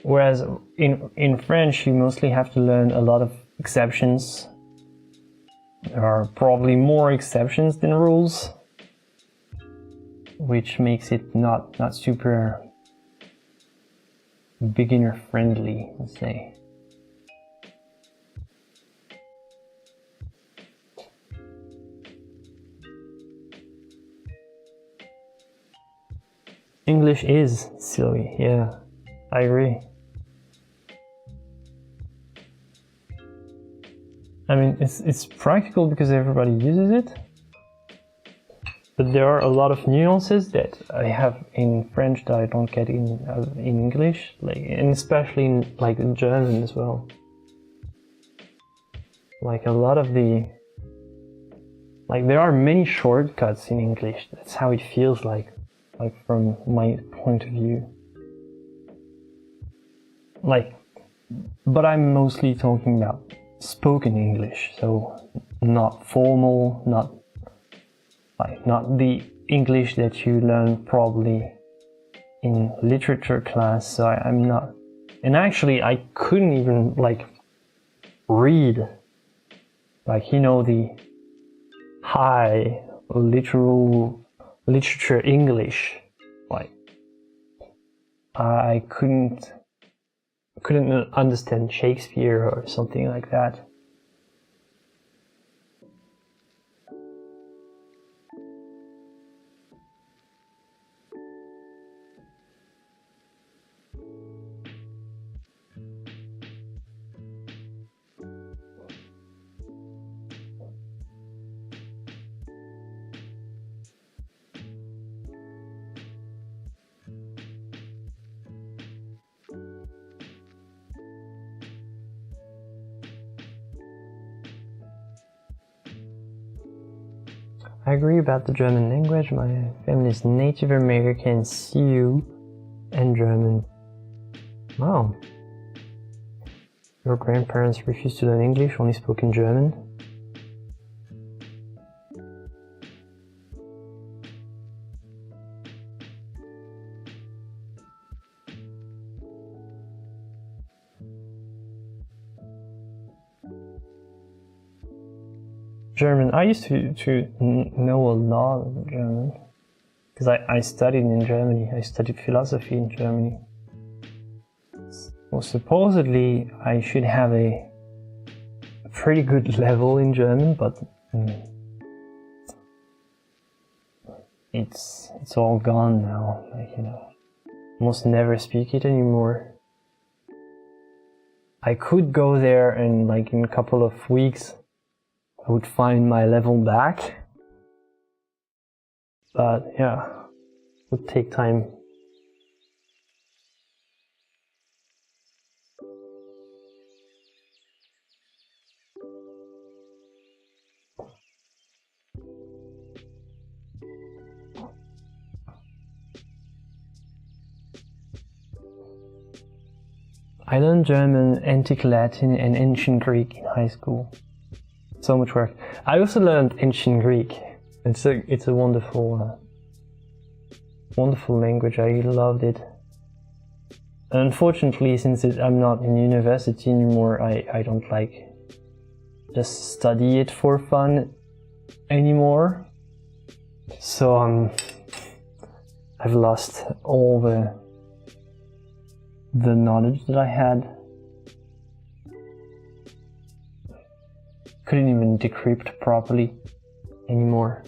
Whereas in French you mostly have to learn a lot of exceptions. There are probably more exceptions than rules, which makes it not super beginner friendly, let's say. English is silly, yeah, I agree. I mean, it's practical because everybody uses it, but there are a lot of nuances that I have in French that I don't get in English, like, and especially in like German as well. Like a lot of there are many shortcuts in English. That's how it feels like from my point of view. But I'm mostly talking about spoken English, so not formal, not the English that you learn probably in literature class. So I'm not, and actually I couldn't even read the high literature English. I couldn't understand Shakespeare or something like that. I agree about the German language. My family is Native American, Sioux, and German. Wow. Your grandparents refused to learn English, only spoke in German? German. I used to know a lot of German because I studied in Germany. I studied philosophy in Germany. Well, supposedly I should have a pretty good level in German, but it's all gone now. Like, you know, almost never speak it anymore. I could go there and like in a couple of weeks I would find my level back, but yeah, it would take time. I learned German, Antique Latin and Ancient Greek in high school. So much work. I also learned Ancient Greek. It's a wonderful language. I loved it. Unfortunately, since I'm not in university anymore, I don't like just study it for fun anymore. So I've lost all the knowledge that I had. Couldn't even decrypt properly anymore.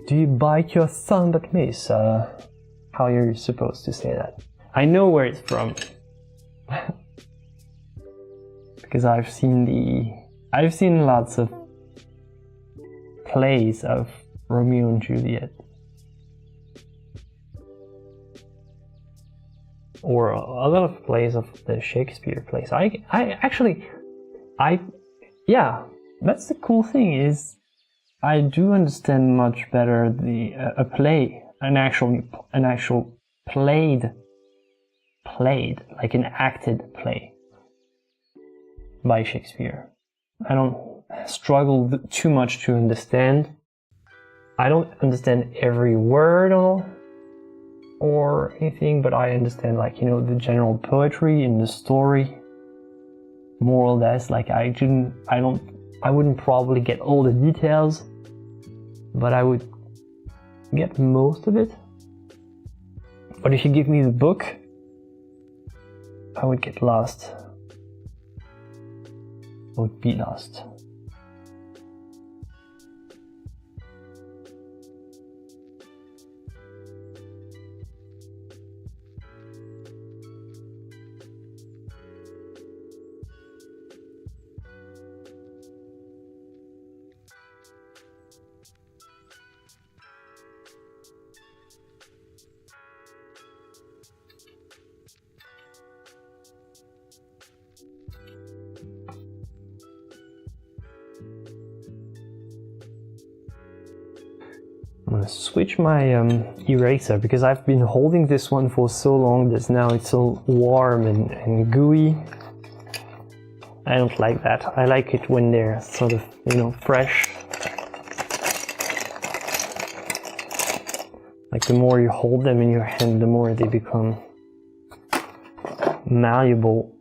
Do you bite your thumb at Miss? How are you supposed to say that? I know where it's from. Because I've seen lots of plays of Romeo and Juliet. Or a lot of plays of the Shakespeare plays. Yeah, that's the cool thing is I do understand much better a play, an actual played, like an acted play by Shakespeare. I don't struggle too much to understand. I don't understand every word or anything, but I understand, like, you know, the general poetry in the story, more or less. Like, I wouldn't probably get all the details, but I would get most of it. But if you give me the book, I would get lost. I would be lost. I'm gonna switch my eraser because I've been holding this one for so long that now it's all warm and gooey. I don't like that. I like it when they're sort of, you know, fresh. Like, the more you hold them in your hand, the more they become malleable.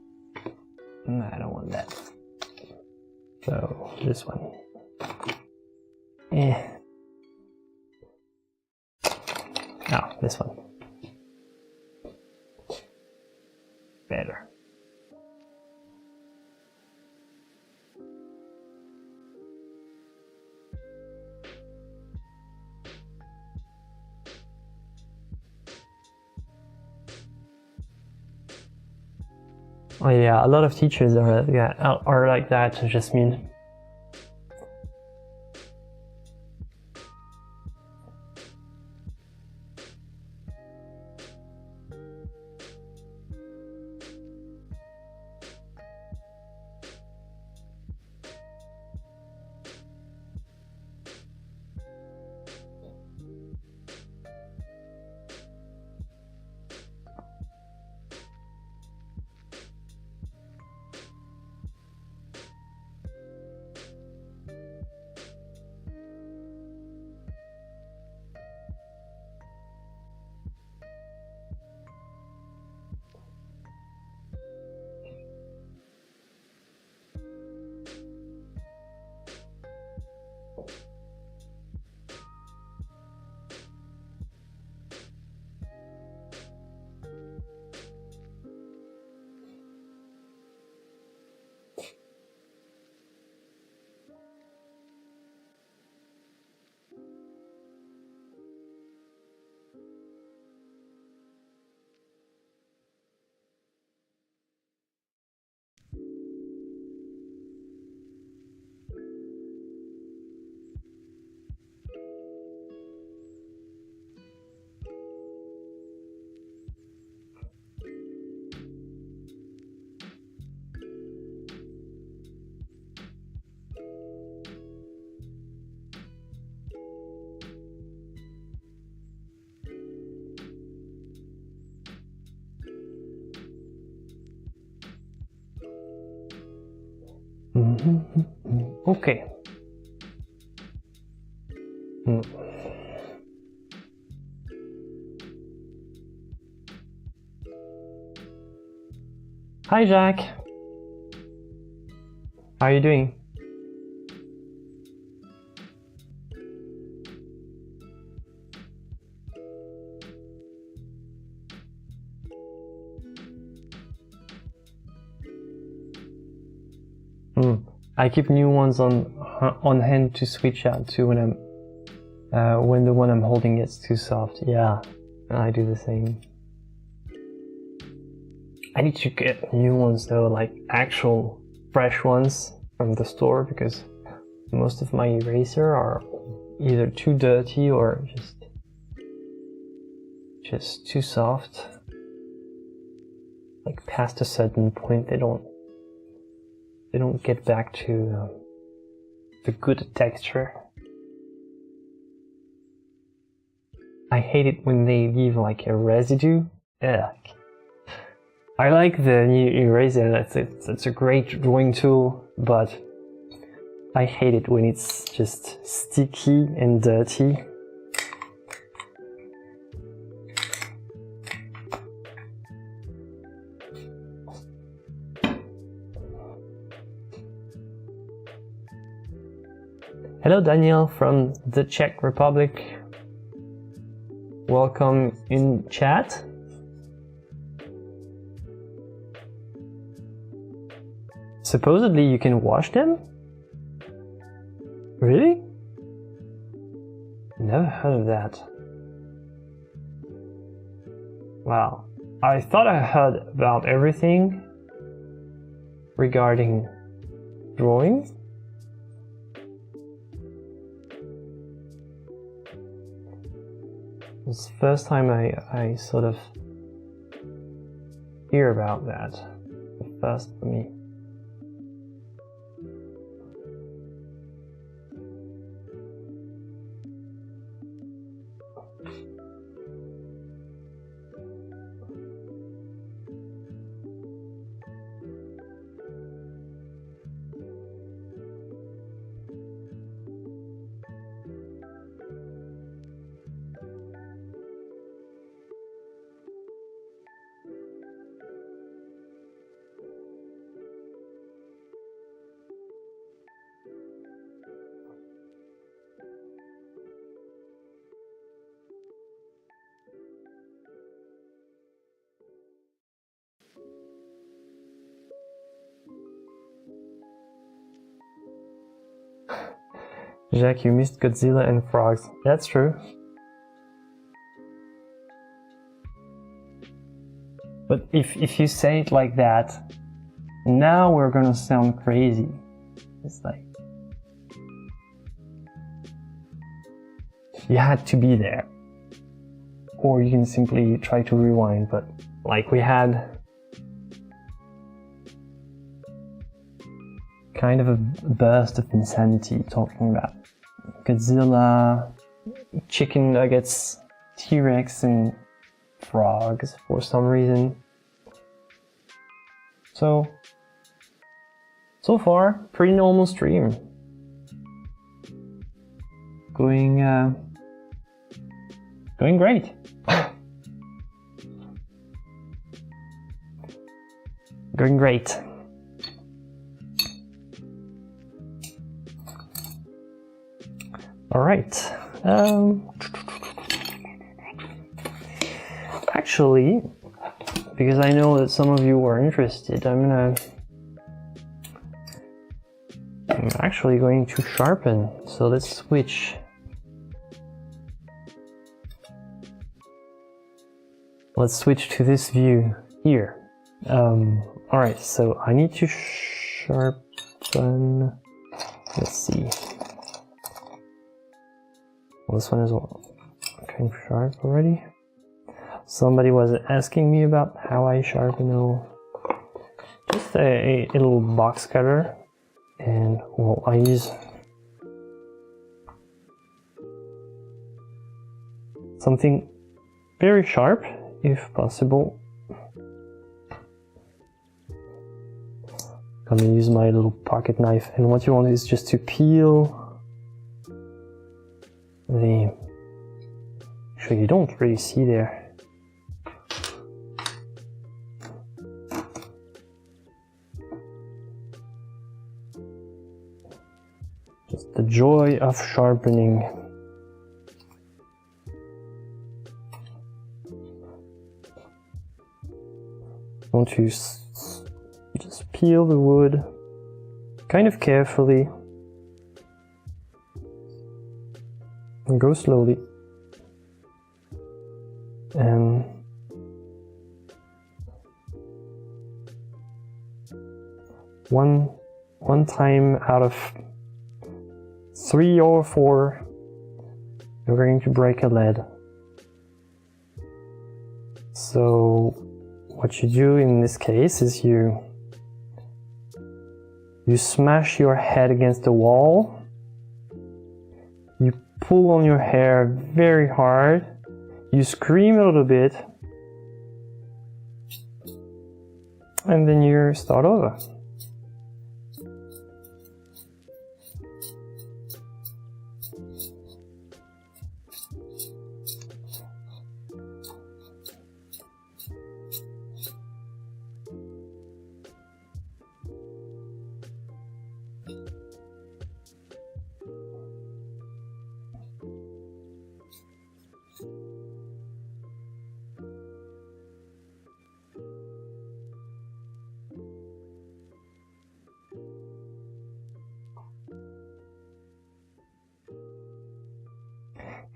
I don't want that. So, this one. No, this one. Better. Oh yeah, a lot of teachers are like that, Jasmine. Okay. Hi, Jack. How are you doing? I keep new ones on hand to switch out to when the one I'm holding gets too soft. Yeah, I do the same. I need to get new ones though, like actual fresh ones from the store, because most of my eraser are either too dirty or just too soft. Like past a certain point, they don't get back to the good texture. I hate it when they leave like a residue. Ugh. I like the new eraser, it's a great drawing tool, but I hate it when it's just sticky and dirty. Hello Daniel from the Czech Republic. Welcome in chat. Supposedly you can wash them? Really? Never heard of that. Wow. I thought I heard about everything regarding drawing. It's the first time I sort of hear about that. The first for me. Jack, you missed Godzilla and frogs. That's true. But if you say it like that, now we're gonna sound crazy. It's like you had to be there. Or you can simply try to rewind, but like we had kind of a burst of insanity talking about Godzilla, chicken nuggets, T-Rex and frogs for some reason. So far, pretty normal stream. Going great. Going great. All right. Actually, because I know that some of you were interested, I'm actually going to sharpen. So let's switch. Let's switch to this view here. All right. So I need to sharpen. Let's see. Well, this one is kind of sharp already. Somebody was asking me about how I sharpen just a little box cutter, and well, I use something very sharp if possible. I'm gonna use my little pocket knife, and what you want is just to peel the... Actually, you don't really see there. Just the joy of sharpening. I want to just peel the wood kind of carefully and go slowly. And one time out of 3 or 4, you're going to break a lead. So what you do in this case is you smash your head against the wall, you pull on your hair very hard, you scream a little bit, and then you start over.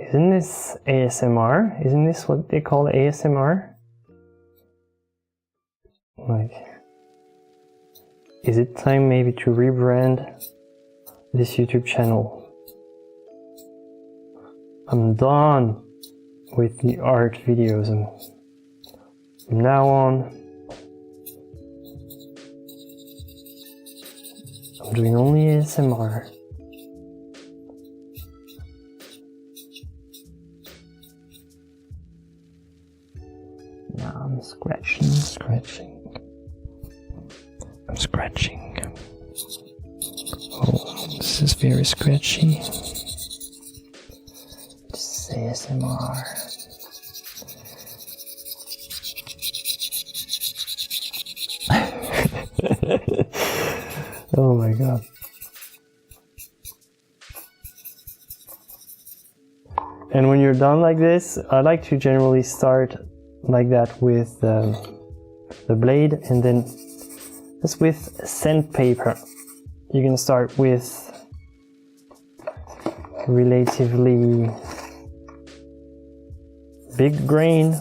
Isn't this ASMR? Isn't this what they call ASMR? Like, is it time maybe to rebrand this YouTube channel? I'm done with the art videos, and from now on I'm doing only ASMR. Now I'm scratching. I'm scratching. Oh, this is very scratchy. This is ASMR. Oh my god. And when you're done like this, I like to generally start like that with the blade, and then just with sandpaper. You can start with relatively big grain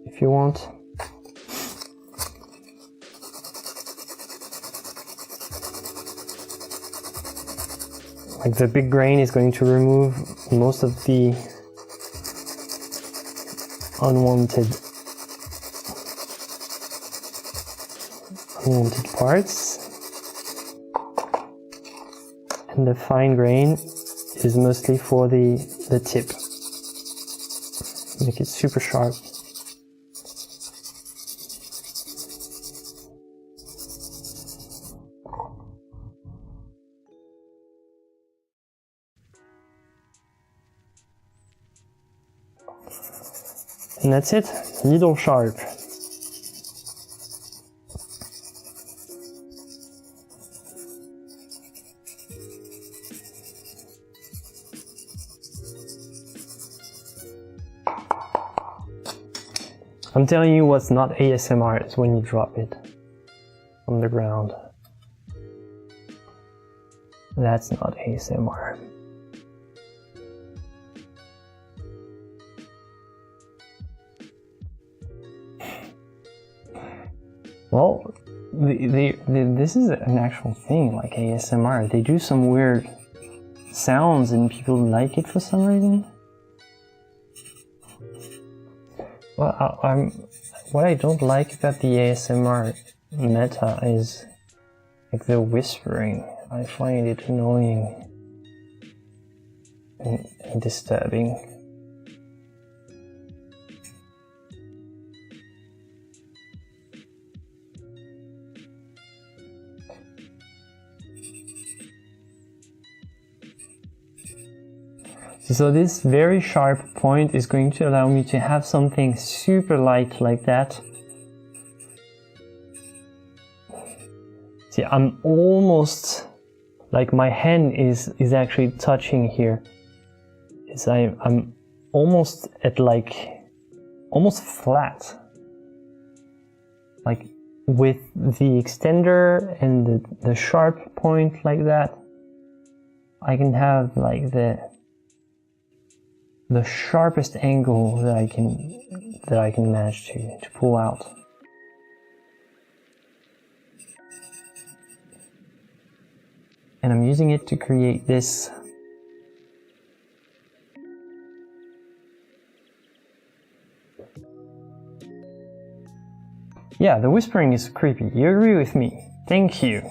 if you want. Like the big grain is going to remove most of the unwanted parts, and the fine grain is mostly for the tip. Make it super sharp. And that's it, needle sharp. I'm telling you what's not ASMR is when you drop it on the ground. That's not ASMR. Well, this is an actual thing, like ASMR. They do some weird sounds and people like it for some reason. Well, what I don't like about the ASMR meta is like the whispering. I find it annoying and disturbing. So this very sharp point is going to allow me to have something super light like that. See, I'm almost like my hand is actually touching here. I'm almost at like almost flat, like with the extender and the sharp point like that. I can have like the sharpest angle that I can manage to pull out. And I'm using it to create this Yeah, the whispering is creepy. You agree with me? Thank you.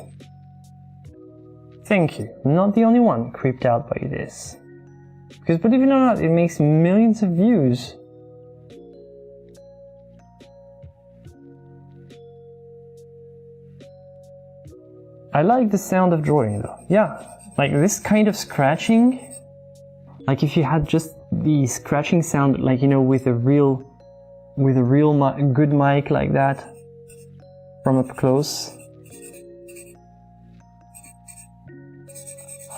Thank you. I'm not the only one creeped out by this. Because believe it or not, it makes millions of views. I like the sound of drawing though. Yeah, like this kind of scratching. Like if you had just the scratching sound, like, you know, with a real good mic like that from up close.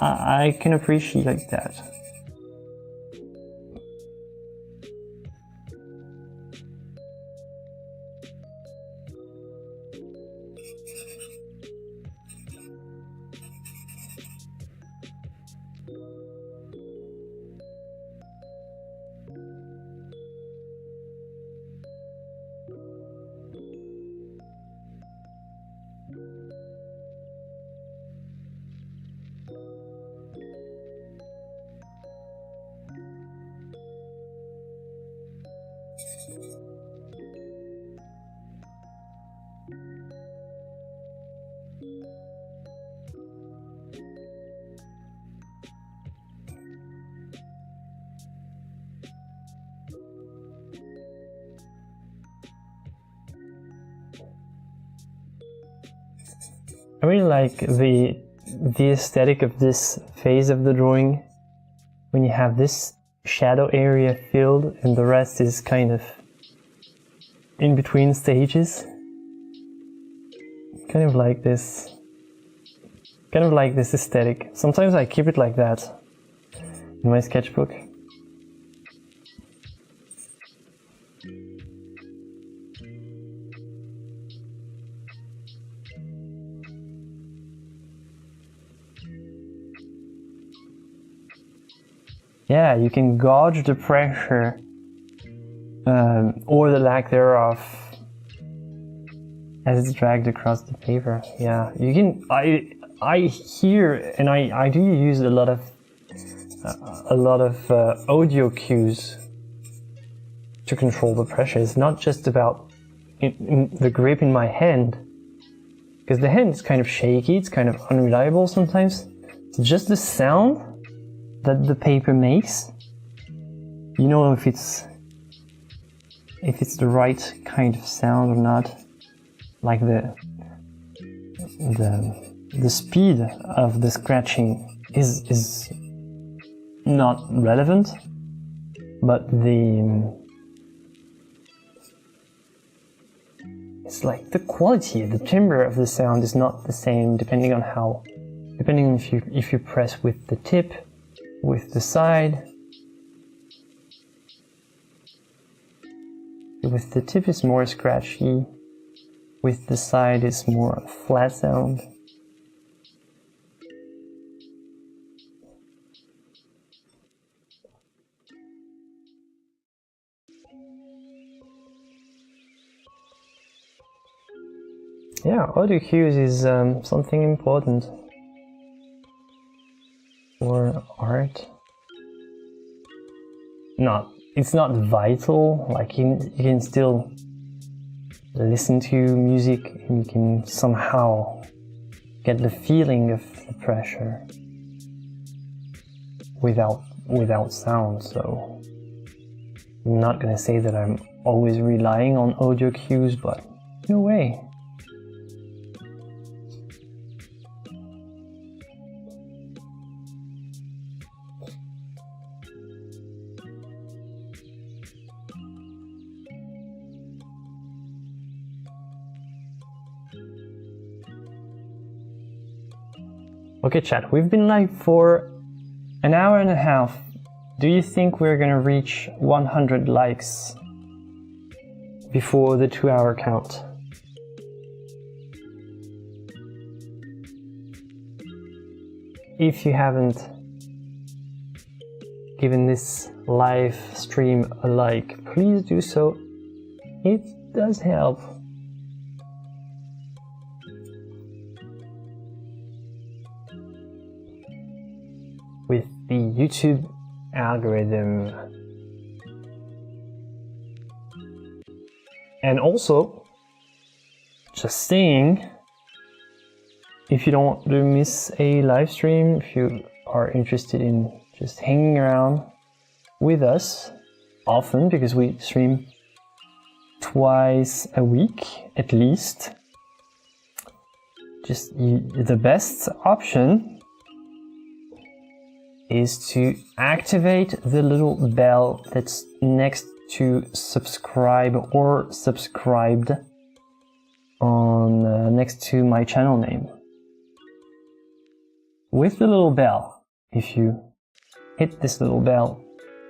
I can appreciate that. I really like the aesthetic of this phase of the drawing, when you have this shadow area filled and the rest is kind of in between stages. Kind of like this aesthetic. Sometimes I keep it like that in my sketchbook. Yeah, you can gauge the pressure or the lack thereof as it's dragged across the paper. Yeah, you can. I hear, and I do use a lot of audio cues to control the pressure. It's not just about the grip in my hand, because the hand is kind of shaky. It's kind of unreliable sometimes. It's just the sound that the paper makes. You know if it's the right kind of sound or not. Like the speed of the scratching is not relevant, but it's like the quality, the timbre of the sound is not the same depending on if you press with the tip, with the side. With the tip is more scratchy, with the side is more flat sound. Yeah, audio cues is something important for art. It's not vital, like you can still listen to music and you can somehow get the feeling of the pressure without sound. So I'm not gonna say that I'm always relying on audio cues, but no way. Okay, chat, we've been live for an hour and a half. Do you think we're gonna reach 100 likes before the 2-hour count? If you haven't given this live stream a like, please do so. It does help. With the YouTube algorithm. And also, just saying, if you don't want to miss a live stream, if you are interested in just hanging around with us often, because we stream twice a week at least, just the best option is to activate the little bell that's next to subscribe or subscribed on next to my channel name. With the little bell, if you hit this little bell,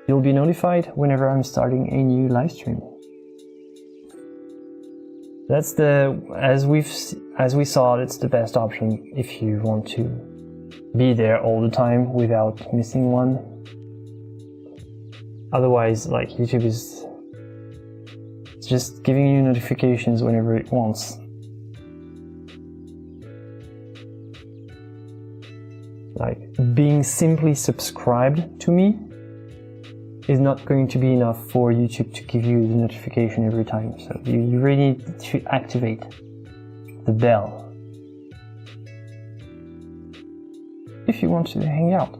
you'll be notified whenever I'm starting a new live stream. That's as we saw, it's the best option if you want to be there all the time without missing one. Otherwise, like, YouTube is just giving you notifications whenever it wants. Like, being simply subscribed to me is not going to be enough for YouTube to give you the notification every time. So you really need to activate the bell if you want to hang out.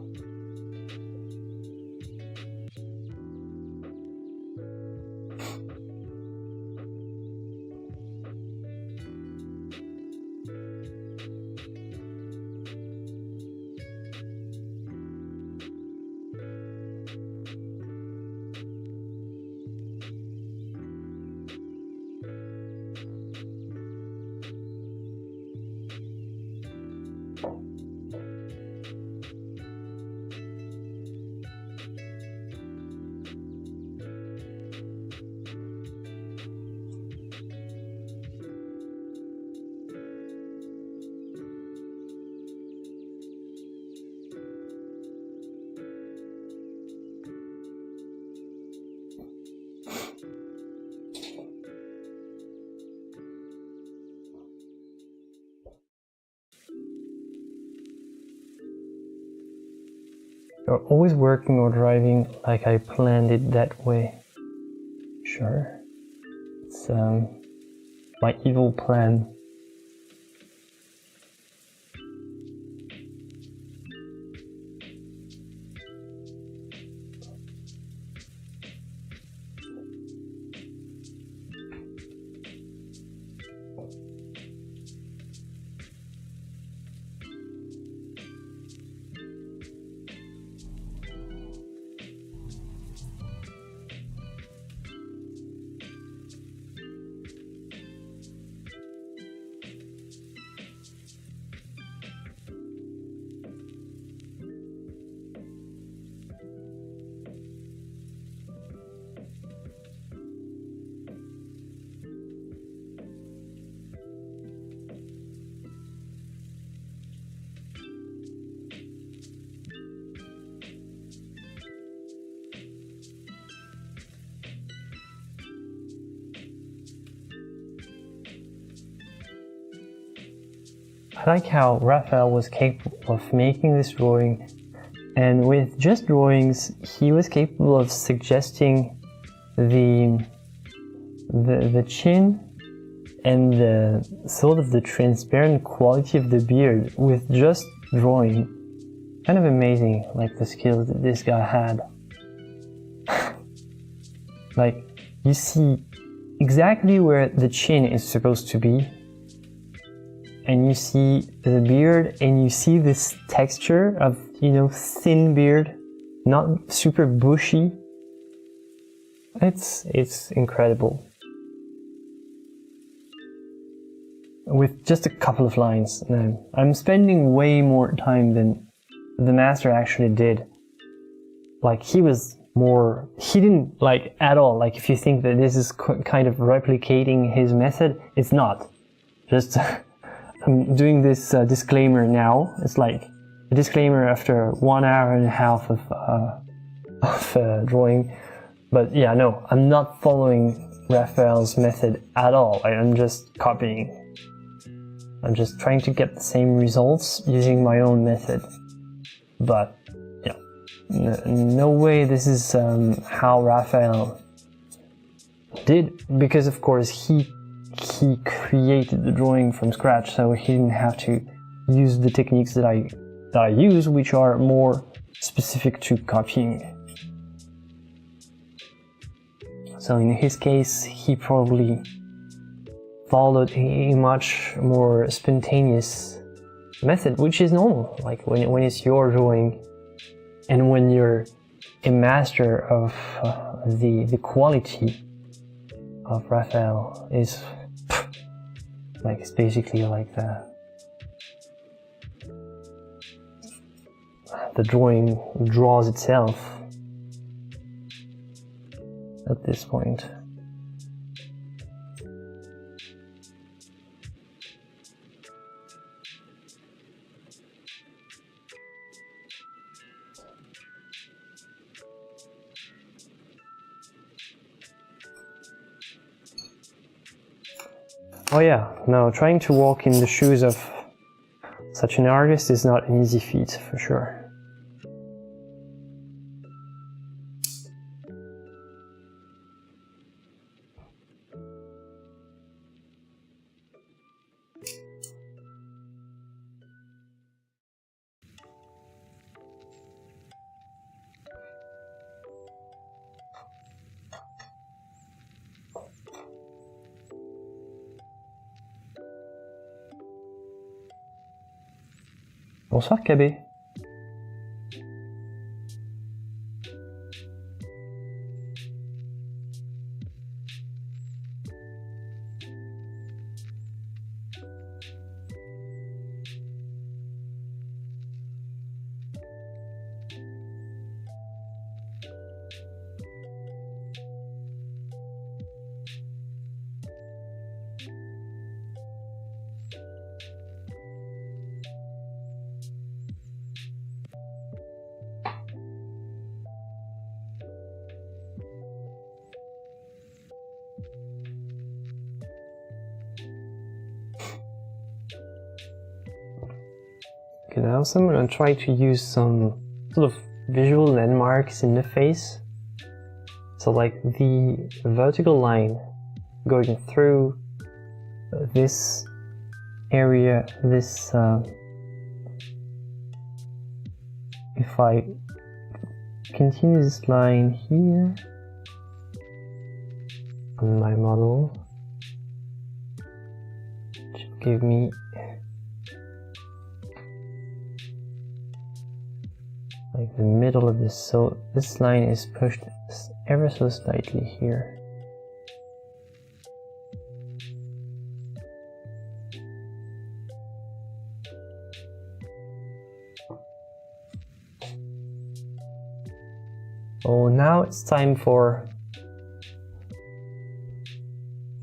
You're always working or driving like I planned it that way. Sure. It's my evil plan. I like how Raphael was capable of making this drawing, and with just drawings he was capable of suggesting the chin and the sort of the transparent quality of the beard with just drawing. Kind of amazing, like, the skills that this guy had. Like, you see exactly where the chin is supposed to be, and you see the beard, and you see this texture of, you know, thin beard, not super bushy. It's incredible. with just a couple of lines. And I'm spending way more time than the master actually did. Like he didn't like at all. Like if you think that this is kind of replicating his method, it's not. Just I'm doing this disclaimer now. It's like a disclaimer after 1 hour and a half of drawing. But yeah, no, I'm not following Raphael's method at all. I'm just copying. I'm just trying to get the same results using my own method. But yeah, no way this is how Raphael did, because of course he created the drawing from scratch, so he didn't have to use the techniques that I use, which are more specific to copying. So in his case, he probably followed a much more spontaneous method, which is normal. Like when it's your drawing, and when you're a master of the quality of Raphael is like it's basically like the drawing draws itself at this point. Oh yeah, no, trying to walk in the shoes of such an artist is not an easy feat, for sure. Bonsoir KB. Okay, now I'm going to try to use some sort of visual landmarks in the face. So like the vertical line going through this area, this if I continue this line here on my model, it should give me like the middle of this, so this line is pushed ever so slightly here. Oh, now it's time for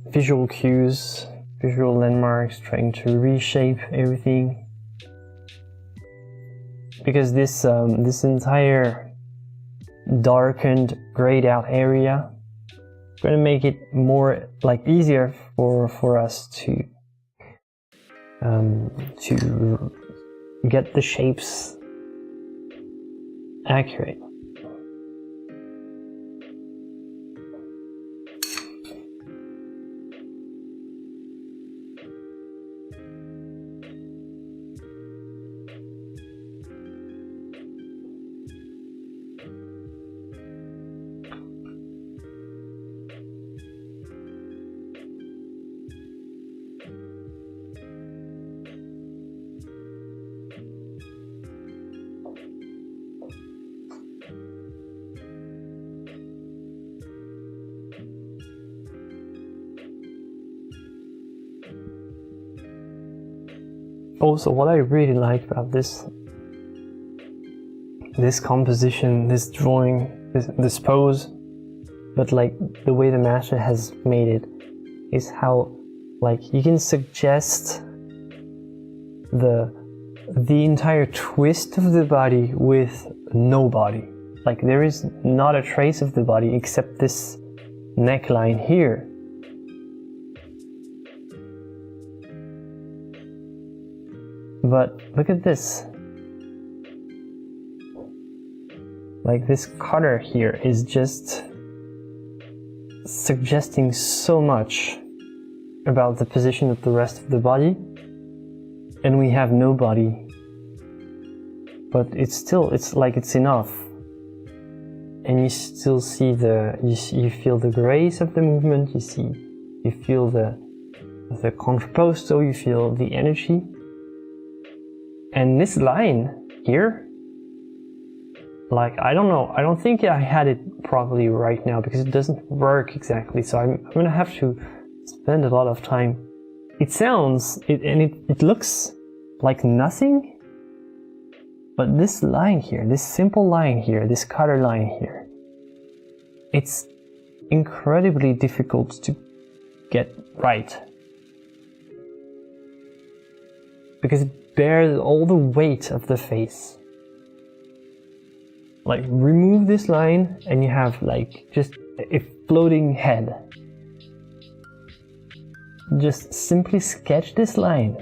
visual cues, visual landmarks, trying to reshape everything. Because this entire darkened, grayed out area is going to make it more like easier for us to get the shapes accurate. also what I really like about this composition, this drawing, this pose, but like the way the master has made it is how like you can suggest the entire twist of the body with no body. Like there is not a trace of the body except this neckline here. But look at this. Like this cutter here is just suggesting so much about the position of the rest of the body, and we have no body, but it's like it's enough, and you still see you feel the grace of the movement, you feel the contrapposto, you feel the energy, and this line here, like I don't think I had it properly right now because it doesn't work exactly, so I'm gonna have to spend a lot of time. It sounds it looks like nothing, but this line here, this simple line here, this cutter line here, it's incredibly difficult to get right because it bears all the weight of the face. Like remove this line and you have like just a floating head. Just simply sketch this line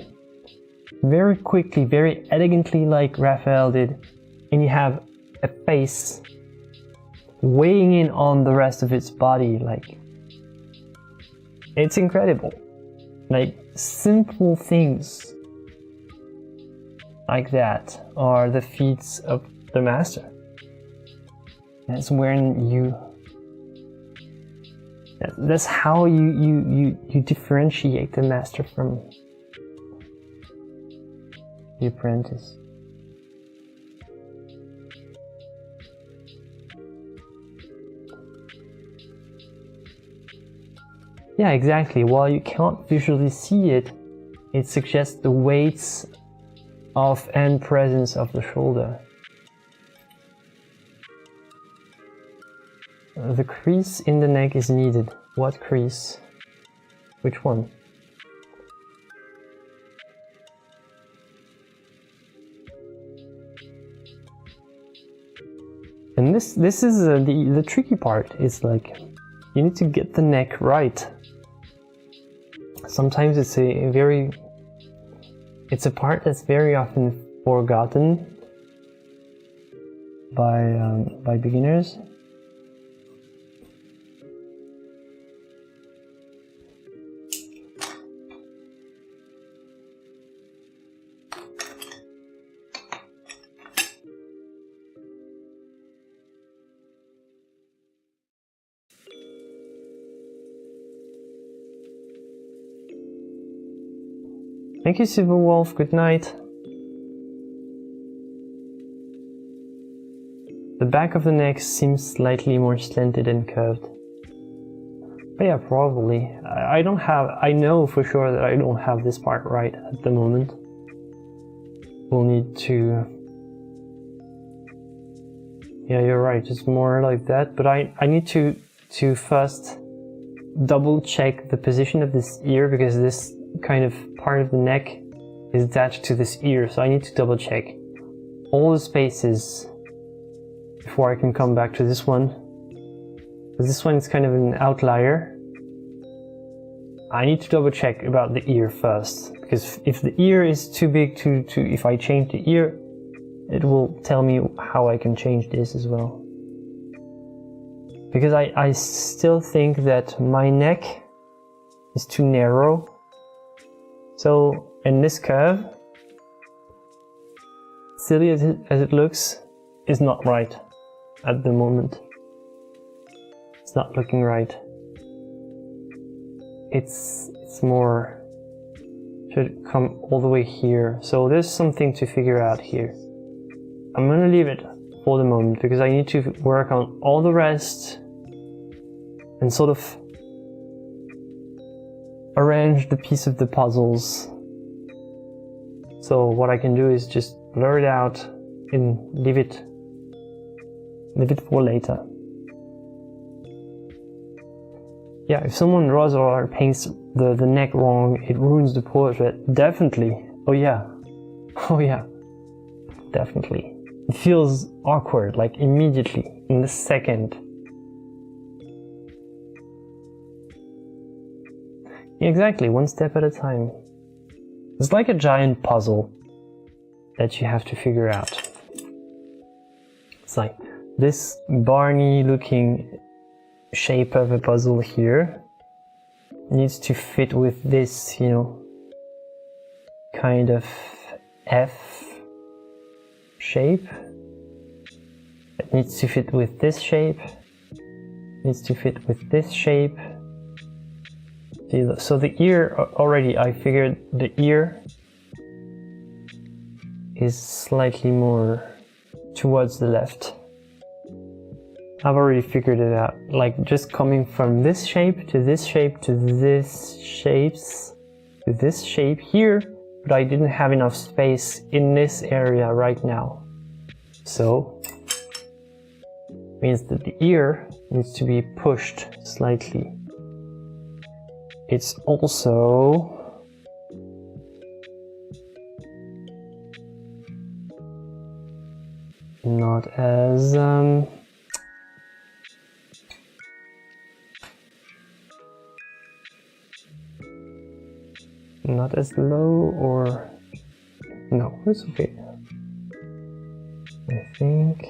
very quickly, very elegantly like Raphael did, and you have a face weighing in on the rest of its body. Like it's incredible. Like simple things like that are the feats of the master. That's that's how you differentiate the master from the apprentice. Yeah, exactly. While you can't visually see it, it suggests the weights of and presence of the shoulder. The crease in the neck is needed. What crease? Which one? And this is the tricky part. It's like you need to get the neck right. Sometimes it's a part that's very often forgotten by beginners. Thank you, Silver Wolf. Good night. The back of the neck seems slightly more slanted and curved. But yeah, probably. I know for sure that I don't have this part right at the moment. We'll need to... Yeah, you're right. It's more like that. But I need to first double check the position of this ear, because this kind of part of the neck is attached to this ear, so I need to double check all the spaces before I can come back to this one. Because this one is kind of an outlier. I need to double check about the ear first, because if the ear is too big if I change the ear, it will tell me how I can change this as well. Because I still think that my neck is too narrow. So, and this curve, silly as it looks, is not right at the moment. It's not looking right. It's more, should come all the way here. So there's something to figure out here. I'm gonna leave it for the moment because I need to work on all the rest and sort of arrange the piece of the puzzles So what I can do is just blur it out and leave it for later. Yeah, if someone draws or paints the neck wrong, it ruins the portrait. Definitely. Oh yeah. Oh yeah. Definitely. It feels awkward, like immediately, in the second. Exactly, one step at a time. It's like a giant puzzle that you have to figure out. It's like this Barney looking shape of a puzzle here needs to fit with this, you know, kind of F shape. It needs to fit with this shape. It needs to fit with this shape. So the ear, already I figured the ear is slightly more towards the left. I've already figured it out, like just coming from this shape to this shape to this shapes to this shape here, but I didn't have enough space in this area right now. So means that the ear needs to be pushed slightly. It's also not as not as low, or no, it's okay. I think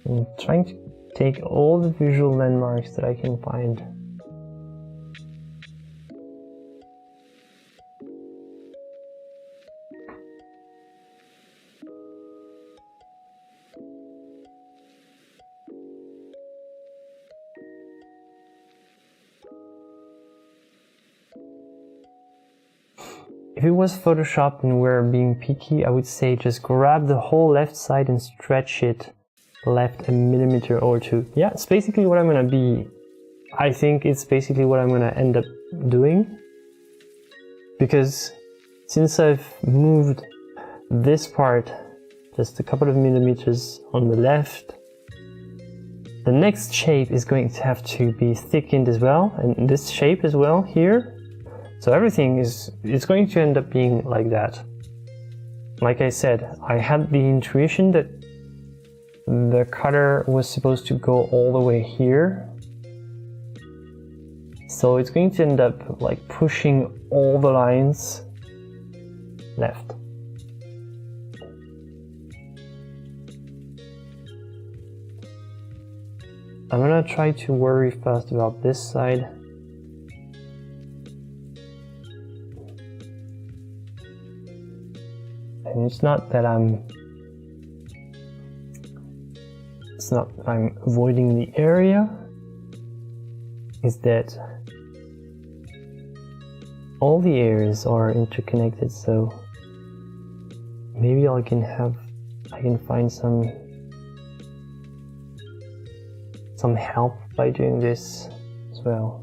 I'm trying to take all the visual landmarks that I can find. If it was Photoshop and we're being picky, I would say just grab the whole left side and stretch it left a millimeter or two. Yeah, it's basically what I'm gonna be. I think it's basically what I'm gonna end up doing. Because since I've moved this part just a couple of millimeters on the left, the next shape is going to have to be thickened as well, and this shape as well here. So everything is going to end up being like that. Like I said, I had the intuition that the cutter was supposed to go all the way here. So it's going to end up like pushing all the lines left. I'm gonna try to worry first about this side. And it's not that I'm avoiding the area, is that all the areas are interconnected, so maybe I can find some help by doing this as well.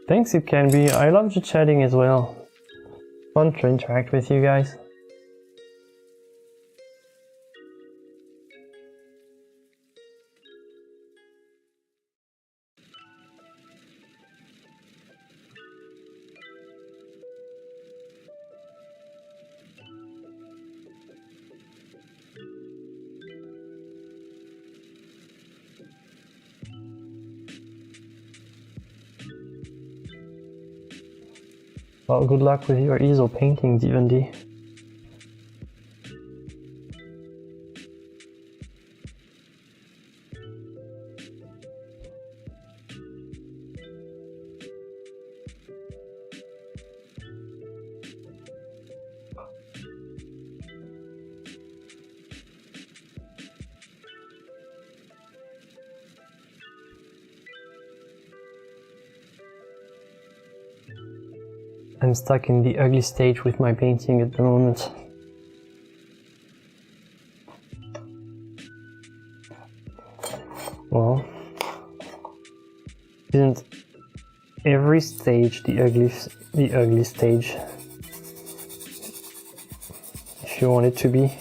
Thanks, it can be. I love chatting as well. Fun to interact with you guys. Well, good luck with your easel painting, D&D. I'm stuck in the ugly stage with my painting at the moment. Well, isn't every stage the ugly stage? If you want it to be.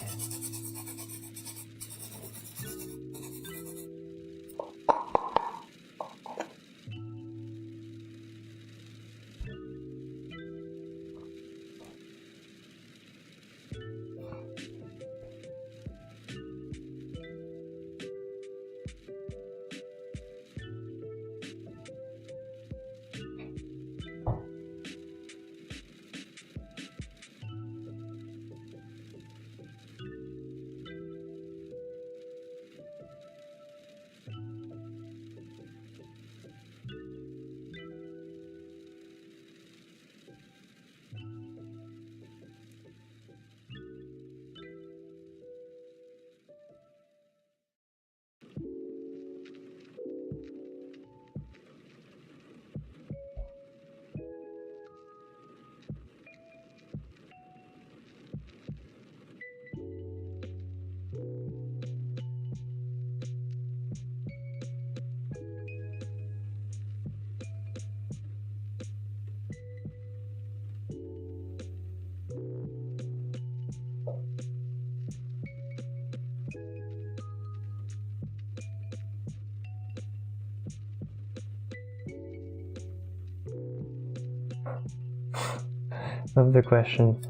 Love the question.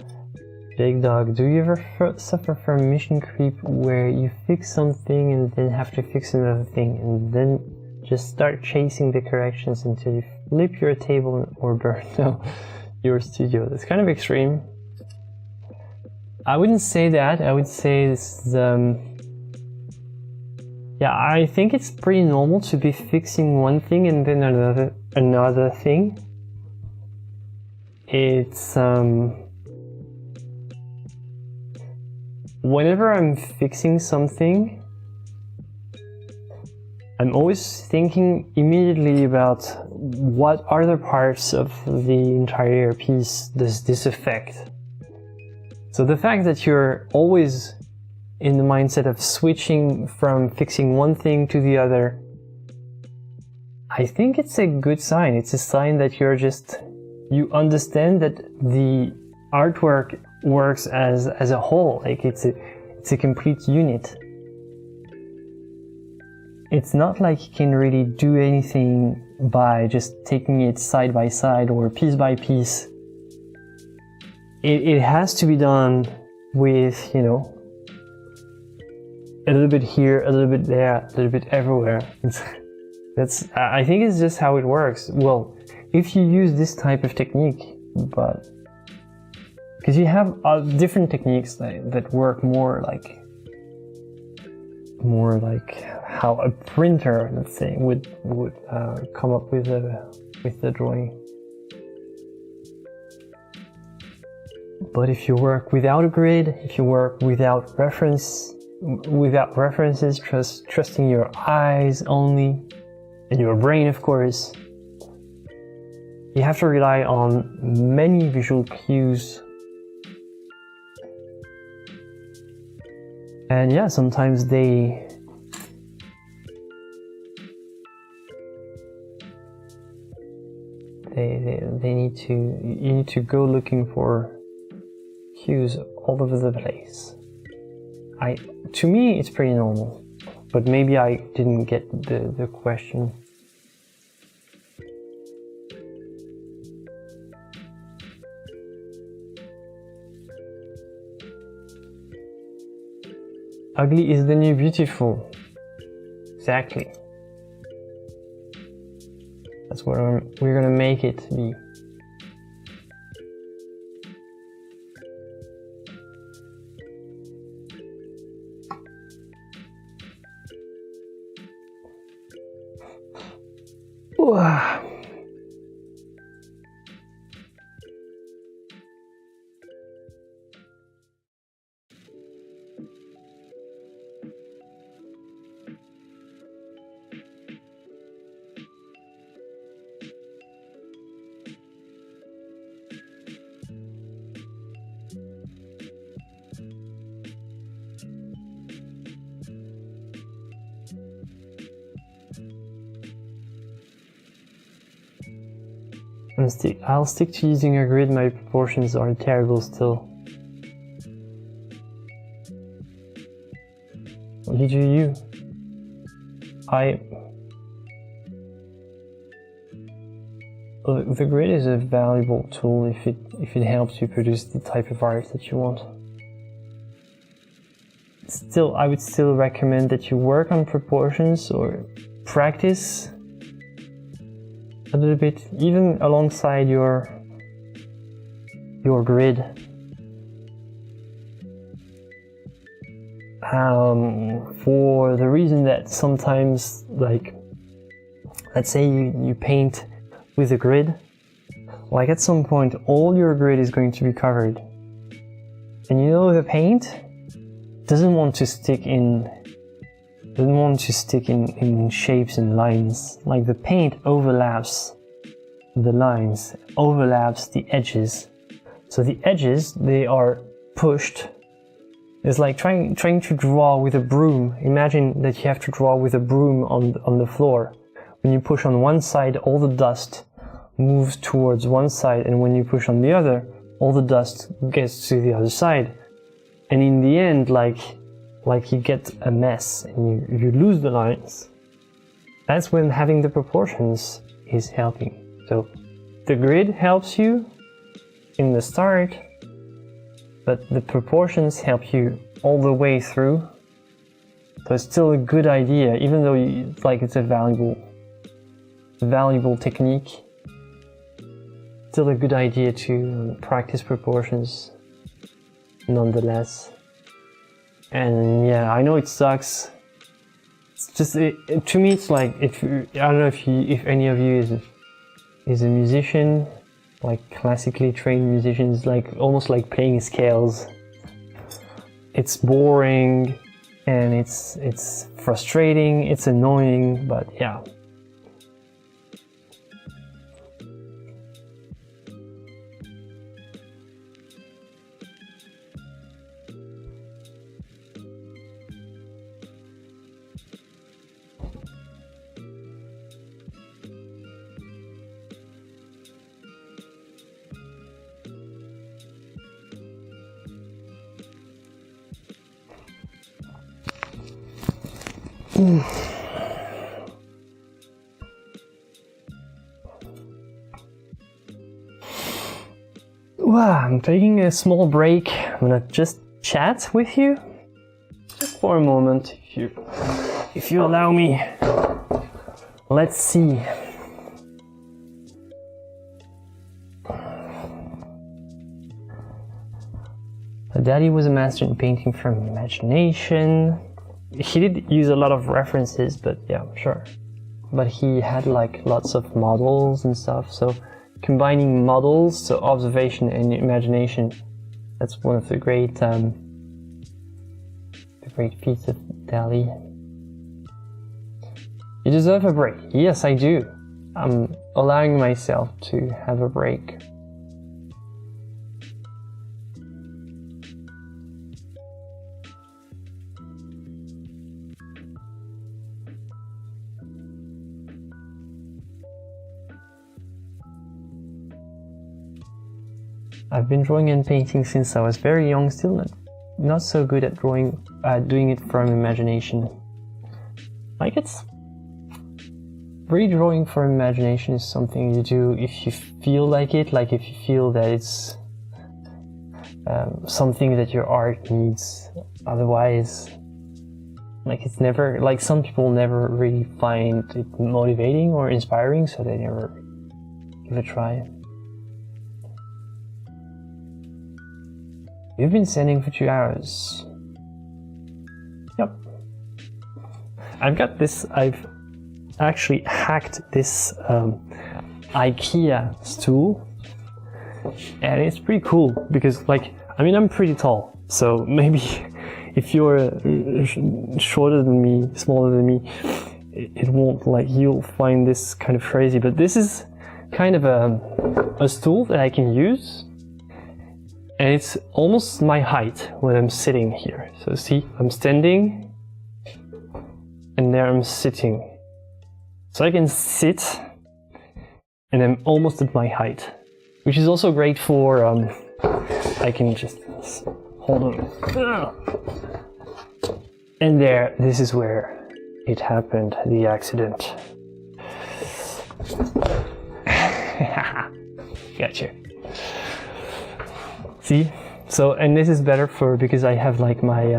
Big Dog, do you ever suffer from mission creep where you fix something and then have to fix another thing and then just start chasing the corrections until you flip your table or burn your studio? That's kind of extreme. I wouldn't say that. I would say this is, yeah, I think it's pretty normal to be fixing one thing and then another thing. It's whenever I'm fixing something, I'm always thinking immediately about what other parts of the entire piece does this affect. So the fact that you're always in the mindset of switching from fixing one thing to the other, I think it's a good sign. It's a sign that you understand that the artwork works as a whole, like it's a complete unit. It's not like you can really do anything by just taking it side by side or piece by piece. It has to be done with, you know, a little bit here, a little bit there, a little bit everywhere. I think it's just how it works. Well, if you use this type of technique, but because you have different techniques that work more like how a printer, let's say, would come up with the drawing. But if you work without a grid, if you work without references, trusting your eyes only, and your brain, of course, you have to rely on many visual cues. And yeah, sometimes they you need to go looking for cues all over the place. To me, it's pretty normal, but maybe I didn't get the question. Ugly is the new beautiful. Exactly. That's what we're gonna make it be. I'll stick to using a grid. My proportions are terrible still. You do you. The grid is a valuable tool if it helps you produce the type of art that you want. Still, I would still recommend that you work on proportions or practice a little bit, even alongside your grid. For the reason that sometimes, like, let's say you paint with a grid, like at some point all your grid is going to be covered, and you know the paint doesn't want to stick in shapes and lines. Like the paint overlaps the lines, overlaps the edges. So the edges, they are pushed. It's like trying to draw with a broom. Imagine that you have to draw with a broom on the floor. When you push on one side, all the dust moves towards one side, and when you push on the other, all the dust gets to the other side. And in the end, like you get a mess and you lose the lines. That's when having the proportions is helping. So the grid helps you in the start, but the proportions help you all the way through. So it's still a good idea, even though it's a valuable technique. Still a good idea to practice proportions nonetheless. And yeah, I know it sucks. It's just to me, it's like I don't know if any of you is a musician, like classically trained musicians, like almost like playing scales. It's boring and it's frustrating. It's annoying, but yeah. Wow, I'm taking a small break. I'm gonna just chat with you just for a moment, if you allow me. Let's see. Daddy was a master in painting from imagination. He did use a lot of references, but yeah, sure. But he had like lots of models and stuff, so combining models, so observation and imagination, that's one of the great feats of Dali. You deserve a break. Yes, I do. I'm allowing myself to have a break. I've been drawing and painting since I was very young, still not so good at doing it from imagination. Like redrawing from imagination is something you do if you feel like it, like if you feel that it's something that your art needs. Otherwise, like it's never, like some people never really find it motivating or inspiring, so they never give it a try. You've been sending for 2 hours. Yep. I've got this, actually hacked this IKEA stool, and it's pretty cool because, like, I mean, I'm pretty tall, so maybe if you're shorter than me, smaller than me, it won't, like, you'll find this kind of crazy, but this is kind of a stool that I can use, and it's almost my height when I'm sitting here. So see, I'm standing, and there I'm sitting. So I can sit, and I'm almost at my height, which is also great for, I can just hold on. And there, this is where it happened, the accident. Gotcha. See? So, and this is better for, because I have like my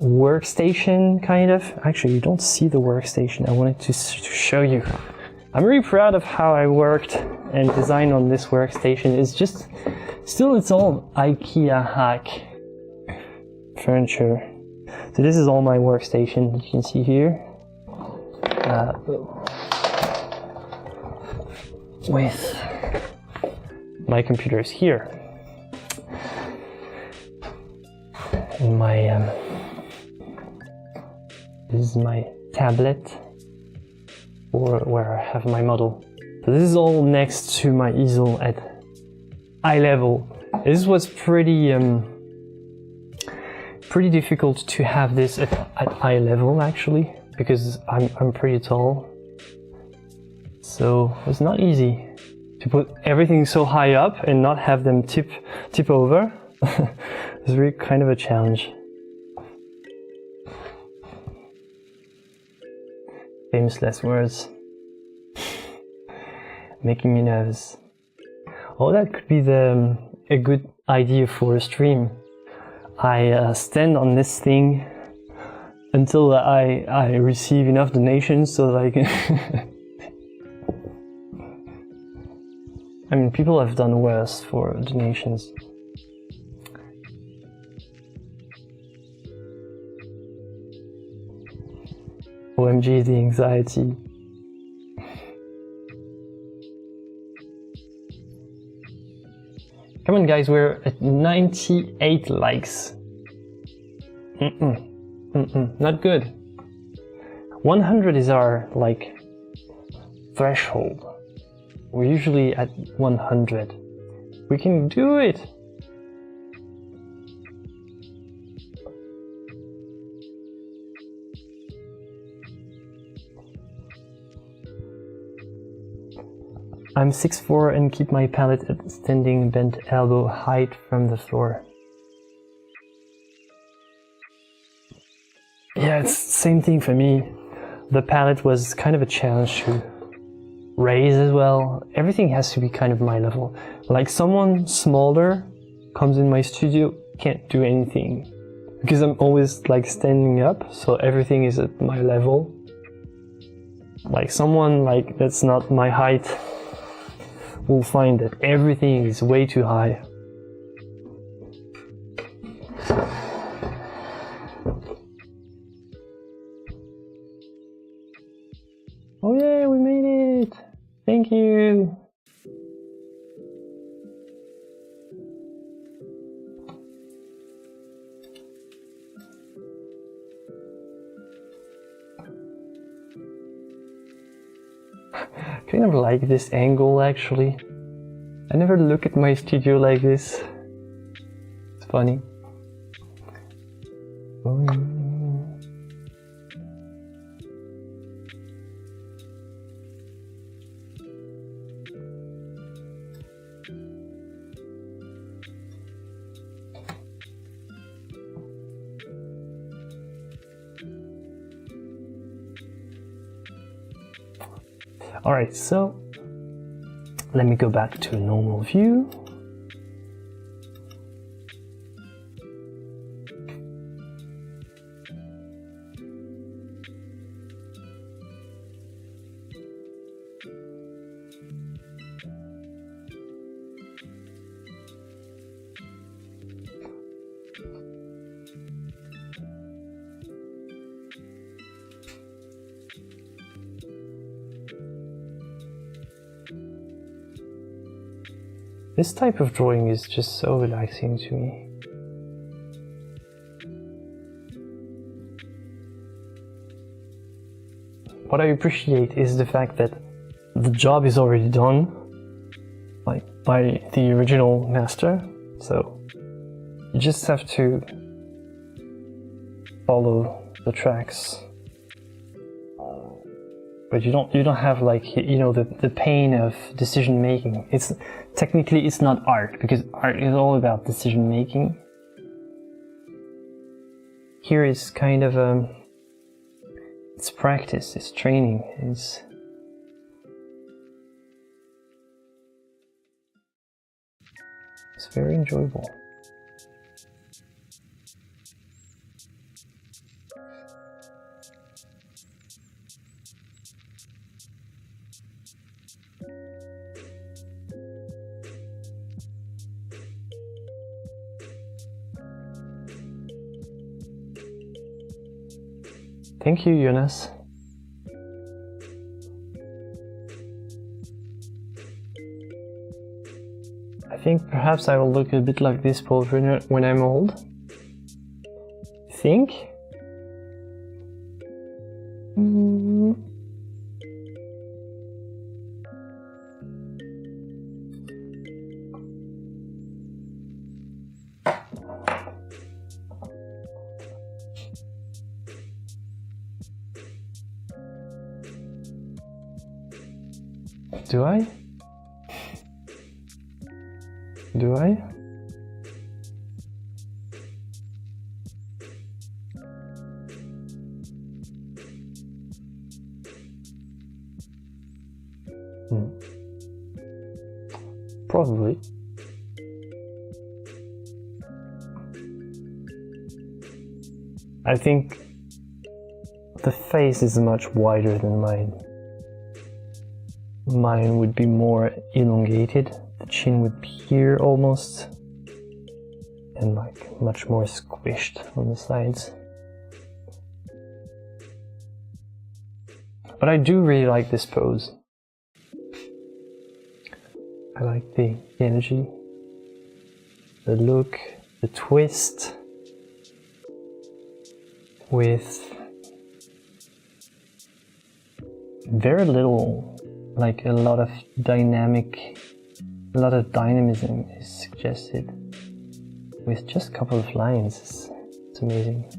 workstation, kind of. Actually, you don't see the workstation. I wanted to show you. I'm really proud of how I worked and designed on this workstation. It's just, still it's all IKEA hack furniture. So this is all my workstation, you can see here. With my computers here. And my, this is my tablet, or where I have my model. So this is all next to my easel at eye level. This was pretty difficult to have this at eye level, actually, because I'm pretty tall. So it's not easy to put everything so high up and not have them tip over. It's really kind of a challenge. Famous last words. Making me nervous. Oh, that could be a good idea for a stream. I stand on this thing until I receive enough donations so that I can... I mean, people have done worse for donations. OMG, the anxiety. Come on guys, we're at 98 likes. Not good. 100 is our, like, threshold. We're usually at 100. We can do it! I'm 6'4" and keep my palette at standing bent elbow height from the floor. Yeah, it's the same thing for me. The palette was kind of a challenge to raise as well. Everything has to be kind of my level. Like someone smaller comes in my studio, can't do anything. Because I'm always like standing up, so everything is at my level. Like someone like that's not my height will find that everything is way too high. Oh yeah, we made it! Thank you! Kind of like this angle actually. I never look at my studio like this. It's funny. Oh, yeah. Alright, so let me go back to a normal view. This type of drawing is just so relaxing to me. What I appreciate is the fact that the job is already done, like by the original master, so you just have to follow the tracks. But you don't have, like, you know, the pain of decision making. It's technically it's not art, because art is all about decision making. Here it's kind of it's practice, it's training, it's very enjoyable. Thank you, Jonas. I think perhaps I will look a bit like this portrait when I'm old. Think? Do I? Do I? Probably. I think the face is much wider than mine. Mine would be more elongated, the chin would be here almost, and like much more squished on the sides. But I do really like this pose. I like the energy, the look, the twist, with very little, like a lot of dynamism is suggested with just a couple of lines. It's amazing.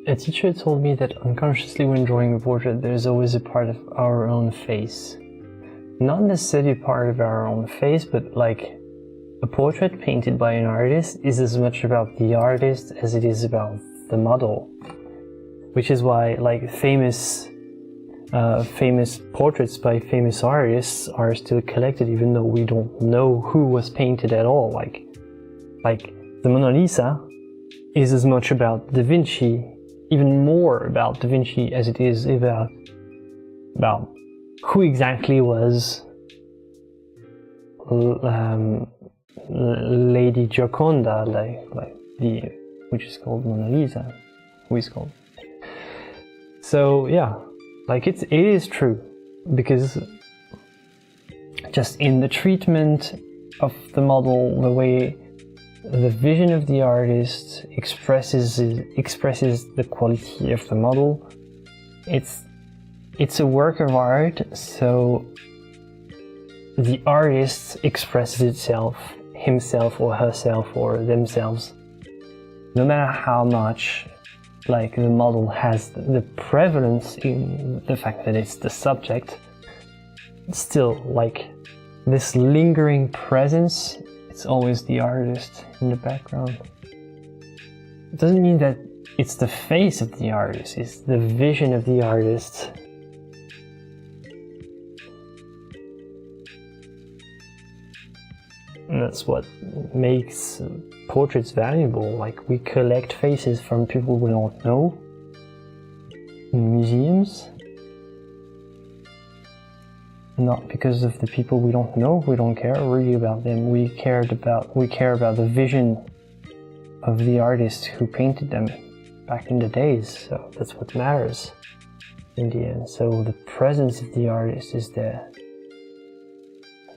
a teacher told me that unconsciously when drawing a portrait, there's always a part of our own face. Not necessarily part of our own face, but like a portrait painted by an artist is as much about the artist as it is about the model. Which is why like famous portraits by famous artists are still collected even though we don't know who was painted at all. Like the Mona Lisa is as much about Da Vinci, even more about Da Vinci as it is about who exactly was Lady Gioconda, which is called Mona Lisa, who is called. So yeah, like it is true, because just in the treatment of the model, the way the vision of the artist expresses the quality of the model, it's a work of art, so the artist expresses himself or herself or themselves, no matter how much like the model has the prevalence in the fact that it's the subject. Still, like this lingering presence, it's always the artist in the background. It doesn't mean that it's the face of the artist, it's the vision of the artist. And that's what makes portraits valuable. Like, we collect faces from people we don't know in museums. Not because of the people we don't know, we don't care really about them. We care about the vision of the artist who painted them back in the days. So that's what matters in the end. So the presence of the artist is there.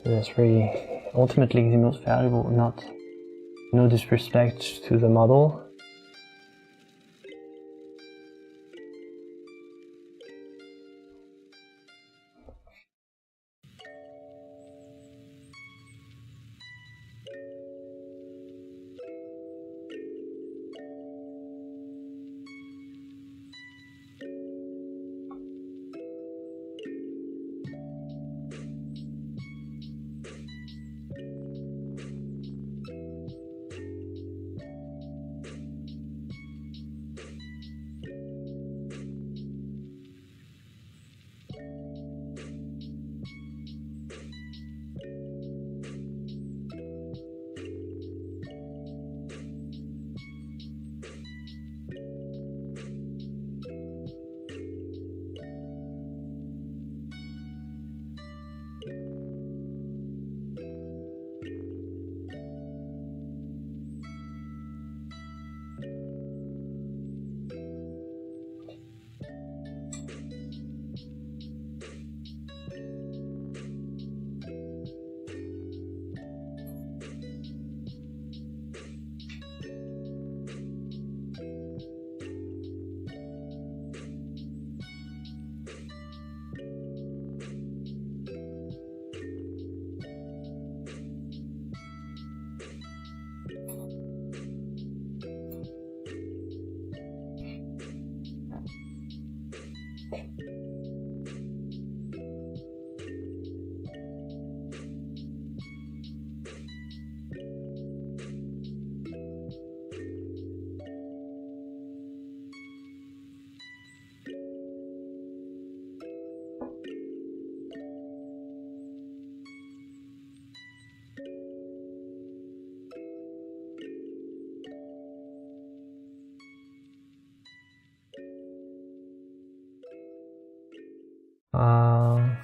That's really ultimately the most valuable. No disrespect to the model.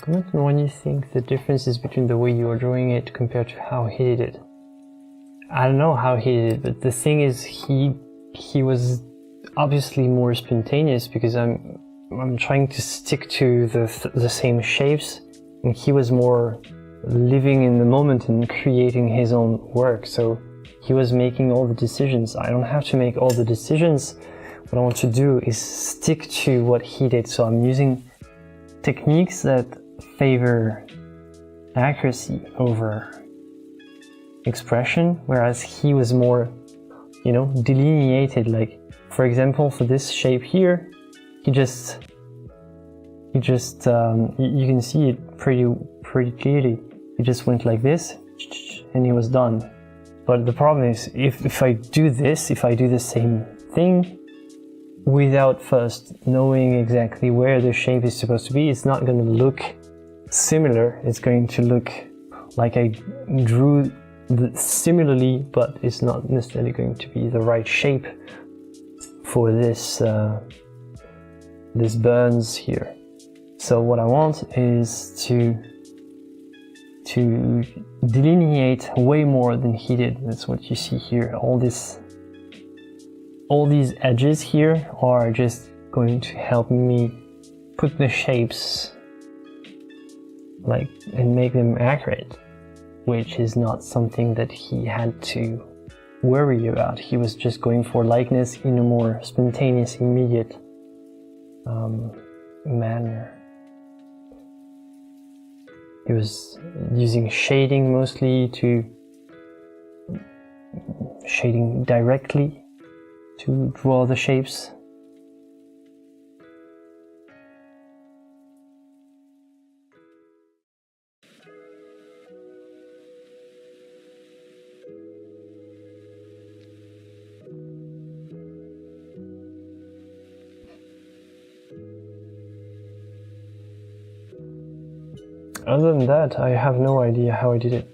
Comment on when you think the differences between the way you are drawing it compared to how he did it. I don't know how he did it, but the thing is, he was obviously more spontaneous because I'm trying to stick to the same shapes, and he was more living in the moment and creating his own work. So he was making all the decisions. I don't have to make all the decisions. What I want to do is stick to what he did. So I'm using techniques that favor accuracy over expression, whereas he was more, delineated, like for example, for this shape here, you can see it pretty clearly. He just went like this, and he was done. But the problem is, if I do this, if I do the same thing, without first knowing exactly where the shape is supposed to be, it's not going to look similar. It's going to look like I drew similarly, but it's not necessarily going to be the right shape for this this burns here. So what I want is to delineate way more than he did. That's what you see here. All these edges here are just going to help me put the shapes like and make them accurate, which is not something that he had to worry about. He was just going for likeness in a more spontaneous, immediate manner. He was using shading mostly shading directly to draw the shapes. Other than that, I have no idea how I did it.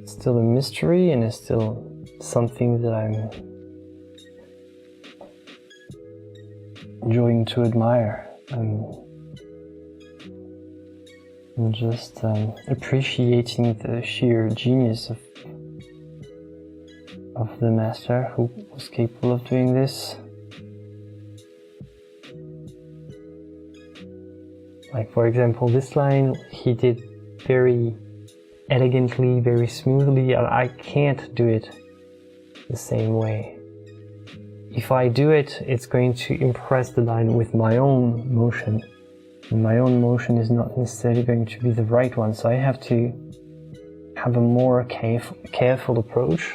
It's still a mystery, and it's still something that I'm enjoying to admire. I'm just appreciating the sheer genius of the master who was capable of doing this. Like, for example, this line he did very elegantly, very smoothly. I can't do it the same way. If I do it, it's going to impress the line with my own motion. And my own motion is not necessarily going to be the right one, so I have to have a more careful approach.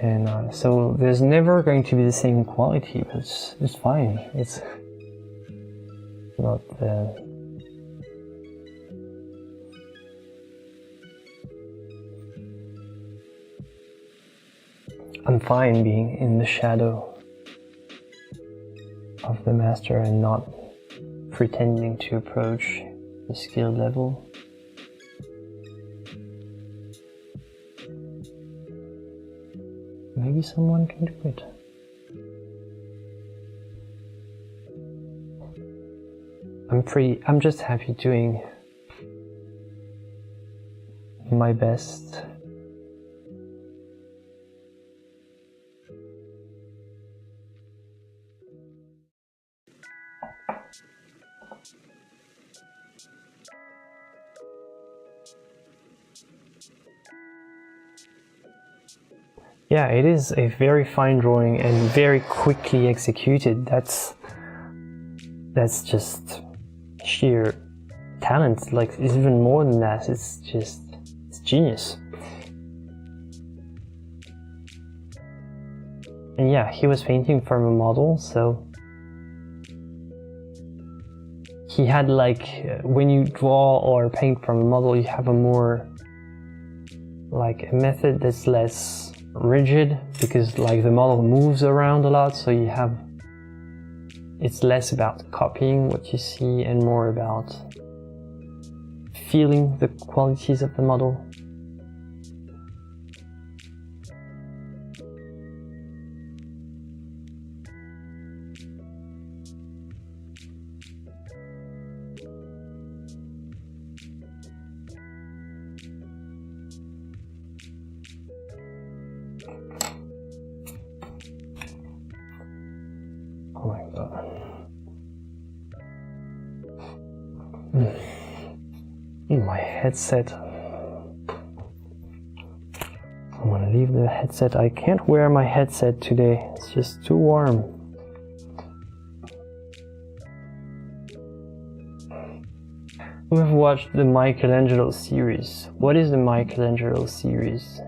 And so there's never going to be the same quality, but it's fine. It's not I'm fine being in the shadow of the master and not pretending to approach the skill level. Maybe someone can do it. I'm just happy doing my best. Yeah, it is a very fine drawing and very quickly executed. That's just sheer talent. Like, it's even more than that. It's genius. And yeah, he was painting from a model, so he had, like, when you draw or paint from a model, you have a more, like, a method that's less rigid, because, like, the model moves around a lot, so you have, it's less about copying what you see and more about feeling the qualities of the model. Oh my god. My headset. I'm gonna leave the headset. I can't wear my headset today. It's just too warm. We have watched the Michelangelo series. What is the Michelangelo series?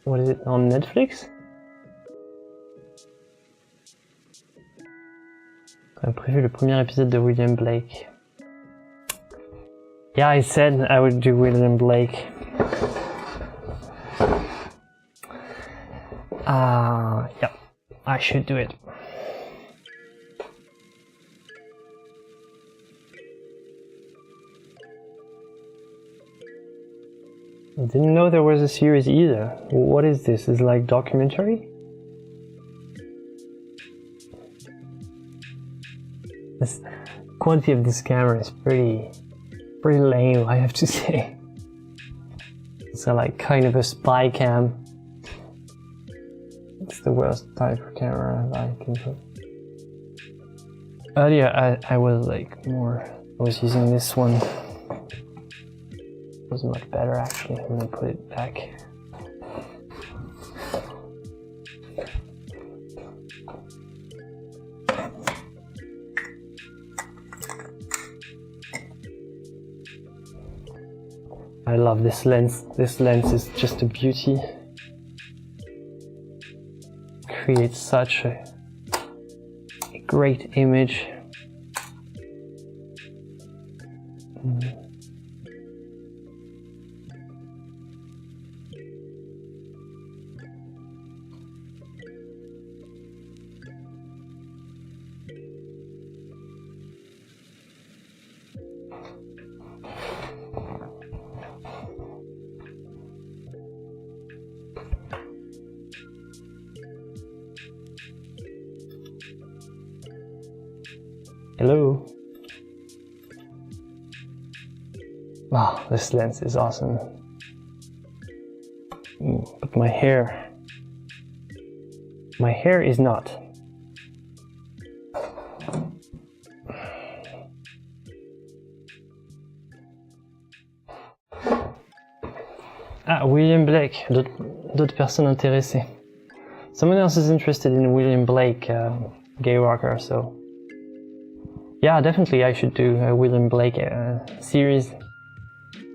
what is it, on Netflix? J'ai prévu le premier épisode de William Blake. Yeah, I said I would do William Blake. Yeah, I should do it. I didn't know there was a series either. What is this? Is it like documentary? The quality of this camera is pretty lame, I have to say. It's like kind of a spy cam. It's the worst type of camera I can put. Earlier I was like I was using this one. It was much better actually. I'm gonna put it back. I love this lens. This lens is just a beauty. Creates such a great image. Hello. Wow, this lens is awesome. But my hair is not. Ah, William Blake, d'autres personnes intéressées. Someone else is interested in William Blake, gay rocker, so yeah, definitely I should do a William Blake series.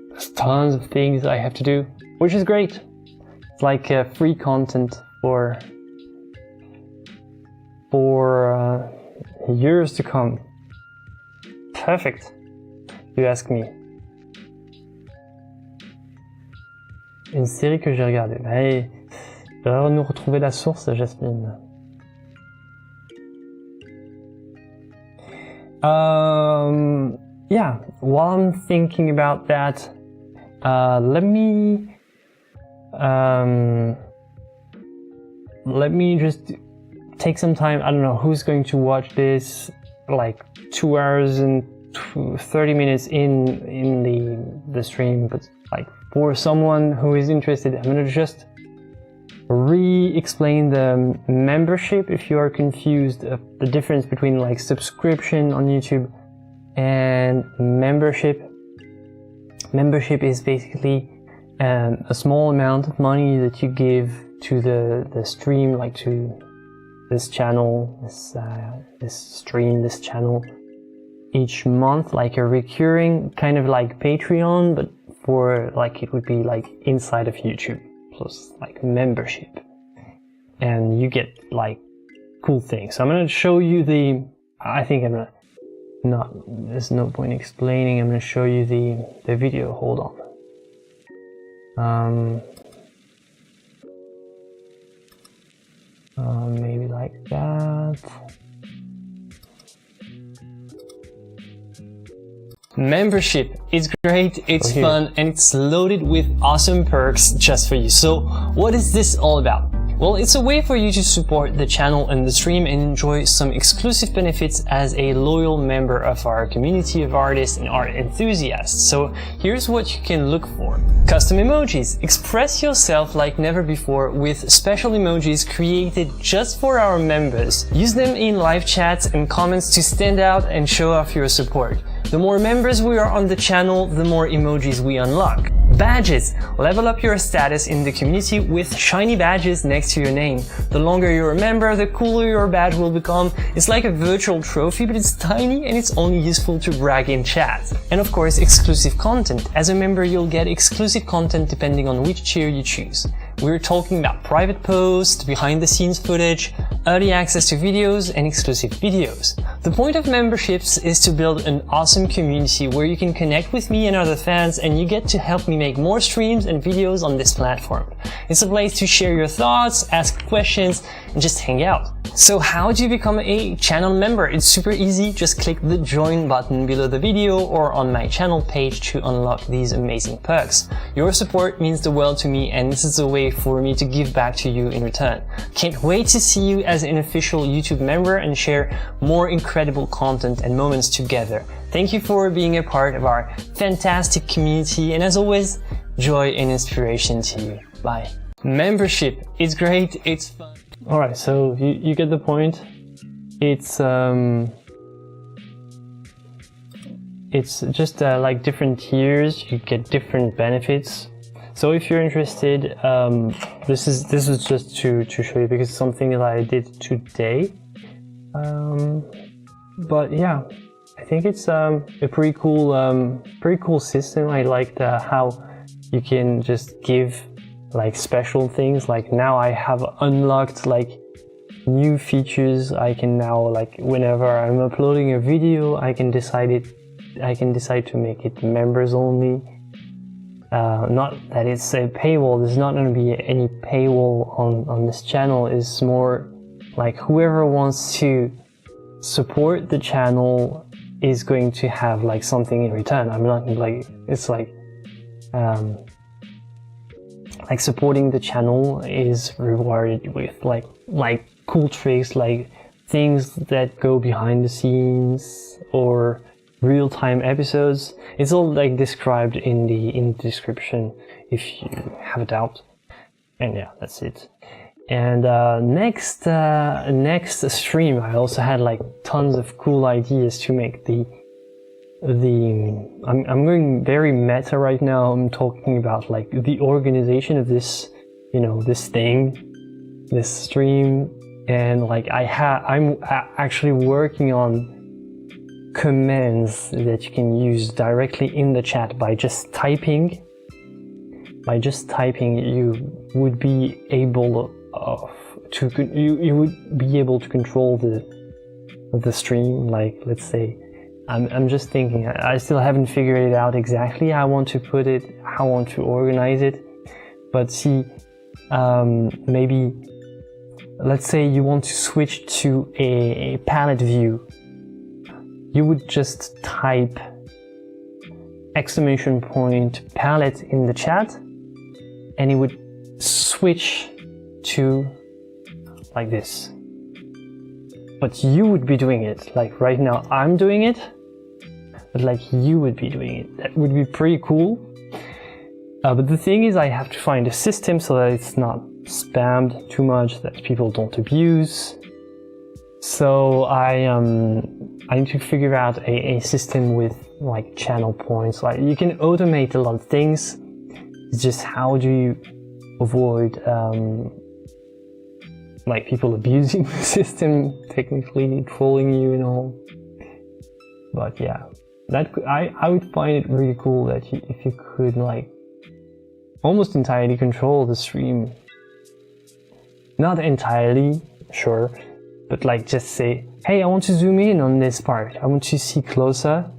There's tons of things I have to do, which is great. It's like free content for years to come. Perfect, you ask me. Une série que j'ai regardée. Hey, tu vas nous retrouver la source, Jasmine. Yeah, while I'm thinking about that, let me just take some time. I don't know who's going to watch this, like 2 hours and 30 minutes in the stream, but like for someone who is interested, I'm gonna just re-explain the membership if you are confused of the difference between like subscription on YouTube and membership. Membership is basically a small amount of money that you give to the stream, like to this channel, this stream, this channel each month, like a recurring kind of like Patreon, but for like it would be like inside of YouTube plus like membership, and you get like cool things. So I'm gonna show you there's no point explaining. I'm gonna show you the video. Hold on. Maybe like that. Membership is great, it's fun, and it's loaded with awesome perks just for you. So what is this all about? Well, it's a way for you to support the channel and the stream and enjoy some exclusive benefits as a loyal member of our community of artists and art enthusiasts. So here's what you can look for. Custom emojis. Express yourself like never before with special emojis created just for our members. Use them in live chats and comments to stand out and show off your support. The more members we are on the channel, the more emojis we unlock. Badges. Level up your status in the community with shiny badges next to your name. The longer you're a member, the cooler your badge will become. It's like a virtual trophy, but it's tiny and it's only useful to brag in chat. And of course, exclusive content. As a member, you'll get exclusive content depending on which tier you choose. we're talking about private posts, behind the scenes footage, early access to videos, and exclusive videos. The point of memberships is to build an awesome community where you can connect with me and other fans, and you get to help me make more streams and videos on this platform. It's a place to share your thoughts, ask questions, and just hang out. So how do you become a channel member? It's super easy. Just click the join button below the video or on my channel page to unlock these amazing perks. Your support means the world to me, and this is a way for me to give back to you in return. Can't wait to see you as an official YouTube member and share more incredible content and moments together. Thank you for being a part of our fantastic community, and as always, joy and inspiration to you. Bye. Membership, it's great, it's fun. Alright, so you get the point. It's just like different tiers, you get different benefits. So if you're interested, this is just to show you, because it's something that I did today. But yeah, I think it's a pretty cool system. I liked how you can just give like special things. Like now I have unlocked like new features. I can now, like, whenever I'm uploading a video, I can decide to make it members only. Not that it's a paywall. There's not going to be any paywall on this channel. It's more like whoever wants to support the channel is going to have like something in return. I'm not like, it's like supporting the channel is rewarded with like cool tricks, like things that go behind the scenes or real-time episodes. It's all like described in the description if you have a doubt. And yeah, that's it. And next stream, I also had like tons of cool ideas to make I'm going very meta right now. I'm talking about like the organization of this, you know, this stream, and like I'm actually working on commands that you can use directly in the chat by just typing. You would be able you would be able to control the stream. Like, let's say, I'm just thinking, I still haven't figured it out exactly how I want to put it, how I want to organize it. But see, maybe, let's say you want to switch to a palette view. You would just type !palette in the chat, and it would switch to like this. But you would be doing it. Like right now I'm doing it, but like you would be doing it. That would be pretty cool. But the thing is, I have to find a system so that it's not spammed too much, that people don't abuse. So I need to figure out a system with like channel points. Like, you can automate a lot of things. It's just, how do you avoid like people abusing the system, technically trolling you and all. But yeah, that I would find it really cool that if you could like almost entirely control the stream. Not entirely, sure, but like just say, hey, I want to zoom in on this part. I want to see closer.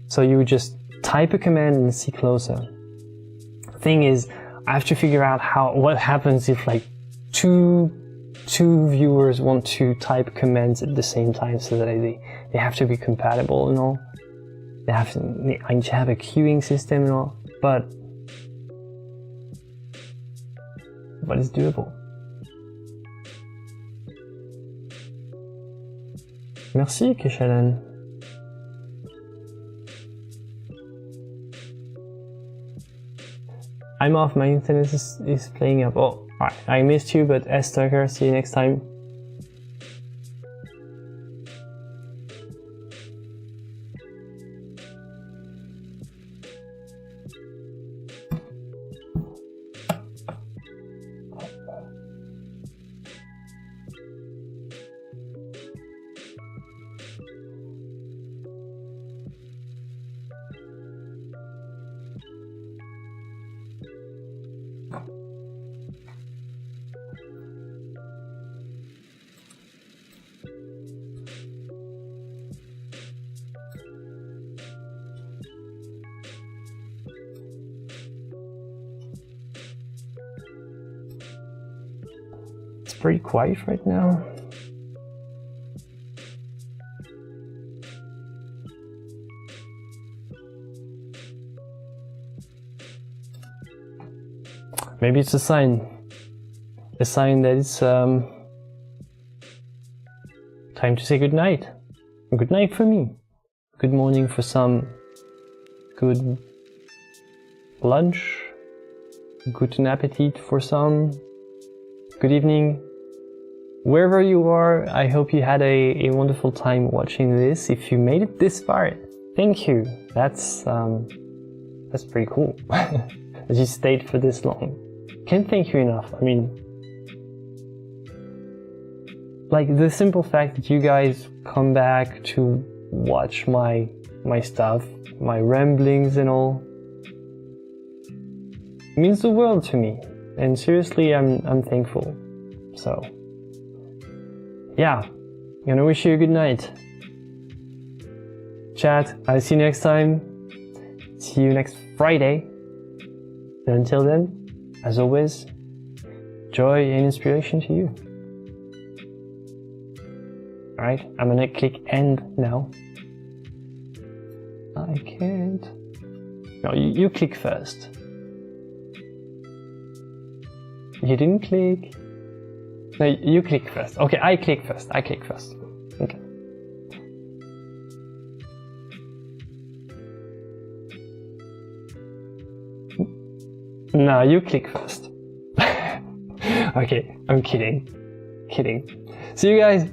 So you would just type a command and see closer. The thing is, I have to figure out what happens if like two viewers want to type commands at the same time, so that they have to be compatible and all. I need to have a queuing system and all, but it's doable. Merci, Keshalan. I'm off, my internet is playing up. Oh, alright, I missed you, but S Tucker, see you next time. pretty quiet right now. Maybe it's a sign that it's time to say good night. Good night for me. Good morning for some. Good lunch. Guten Appetit for some. Good evening. Wherever you are, I hope you had a wonderful time watching this. If you made it this far, thank you. That's pretty cool. That you stayed for this long. Can't thank you enough. I mean, like the simple fact that you guys come back to watch my stuff, my ramblings and all, means the world to me. And seriously, I'm thankful. So, yeah, I'm gonna wish you a good night. Chat, I'll see you next time. See you next Friday. And until then, as always, joy and inspiration to you. Alright, I'm gonna click end now. I can't. No, you click first. You didn't click. No, you click first. Okay, I click first. Okay. No, you click first. Okay, I'm kidding. See you guys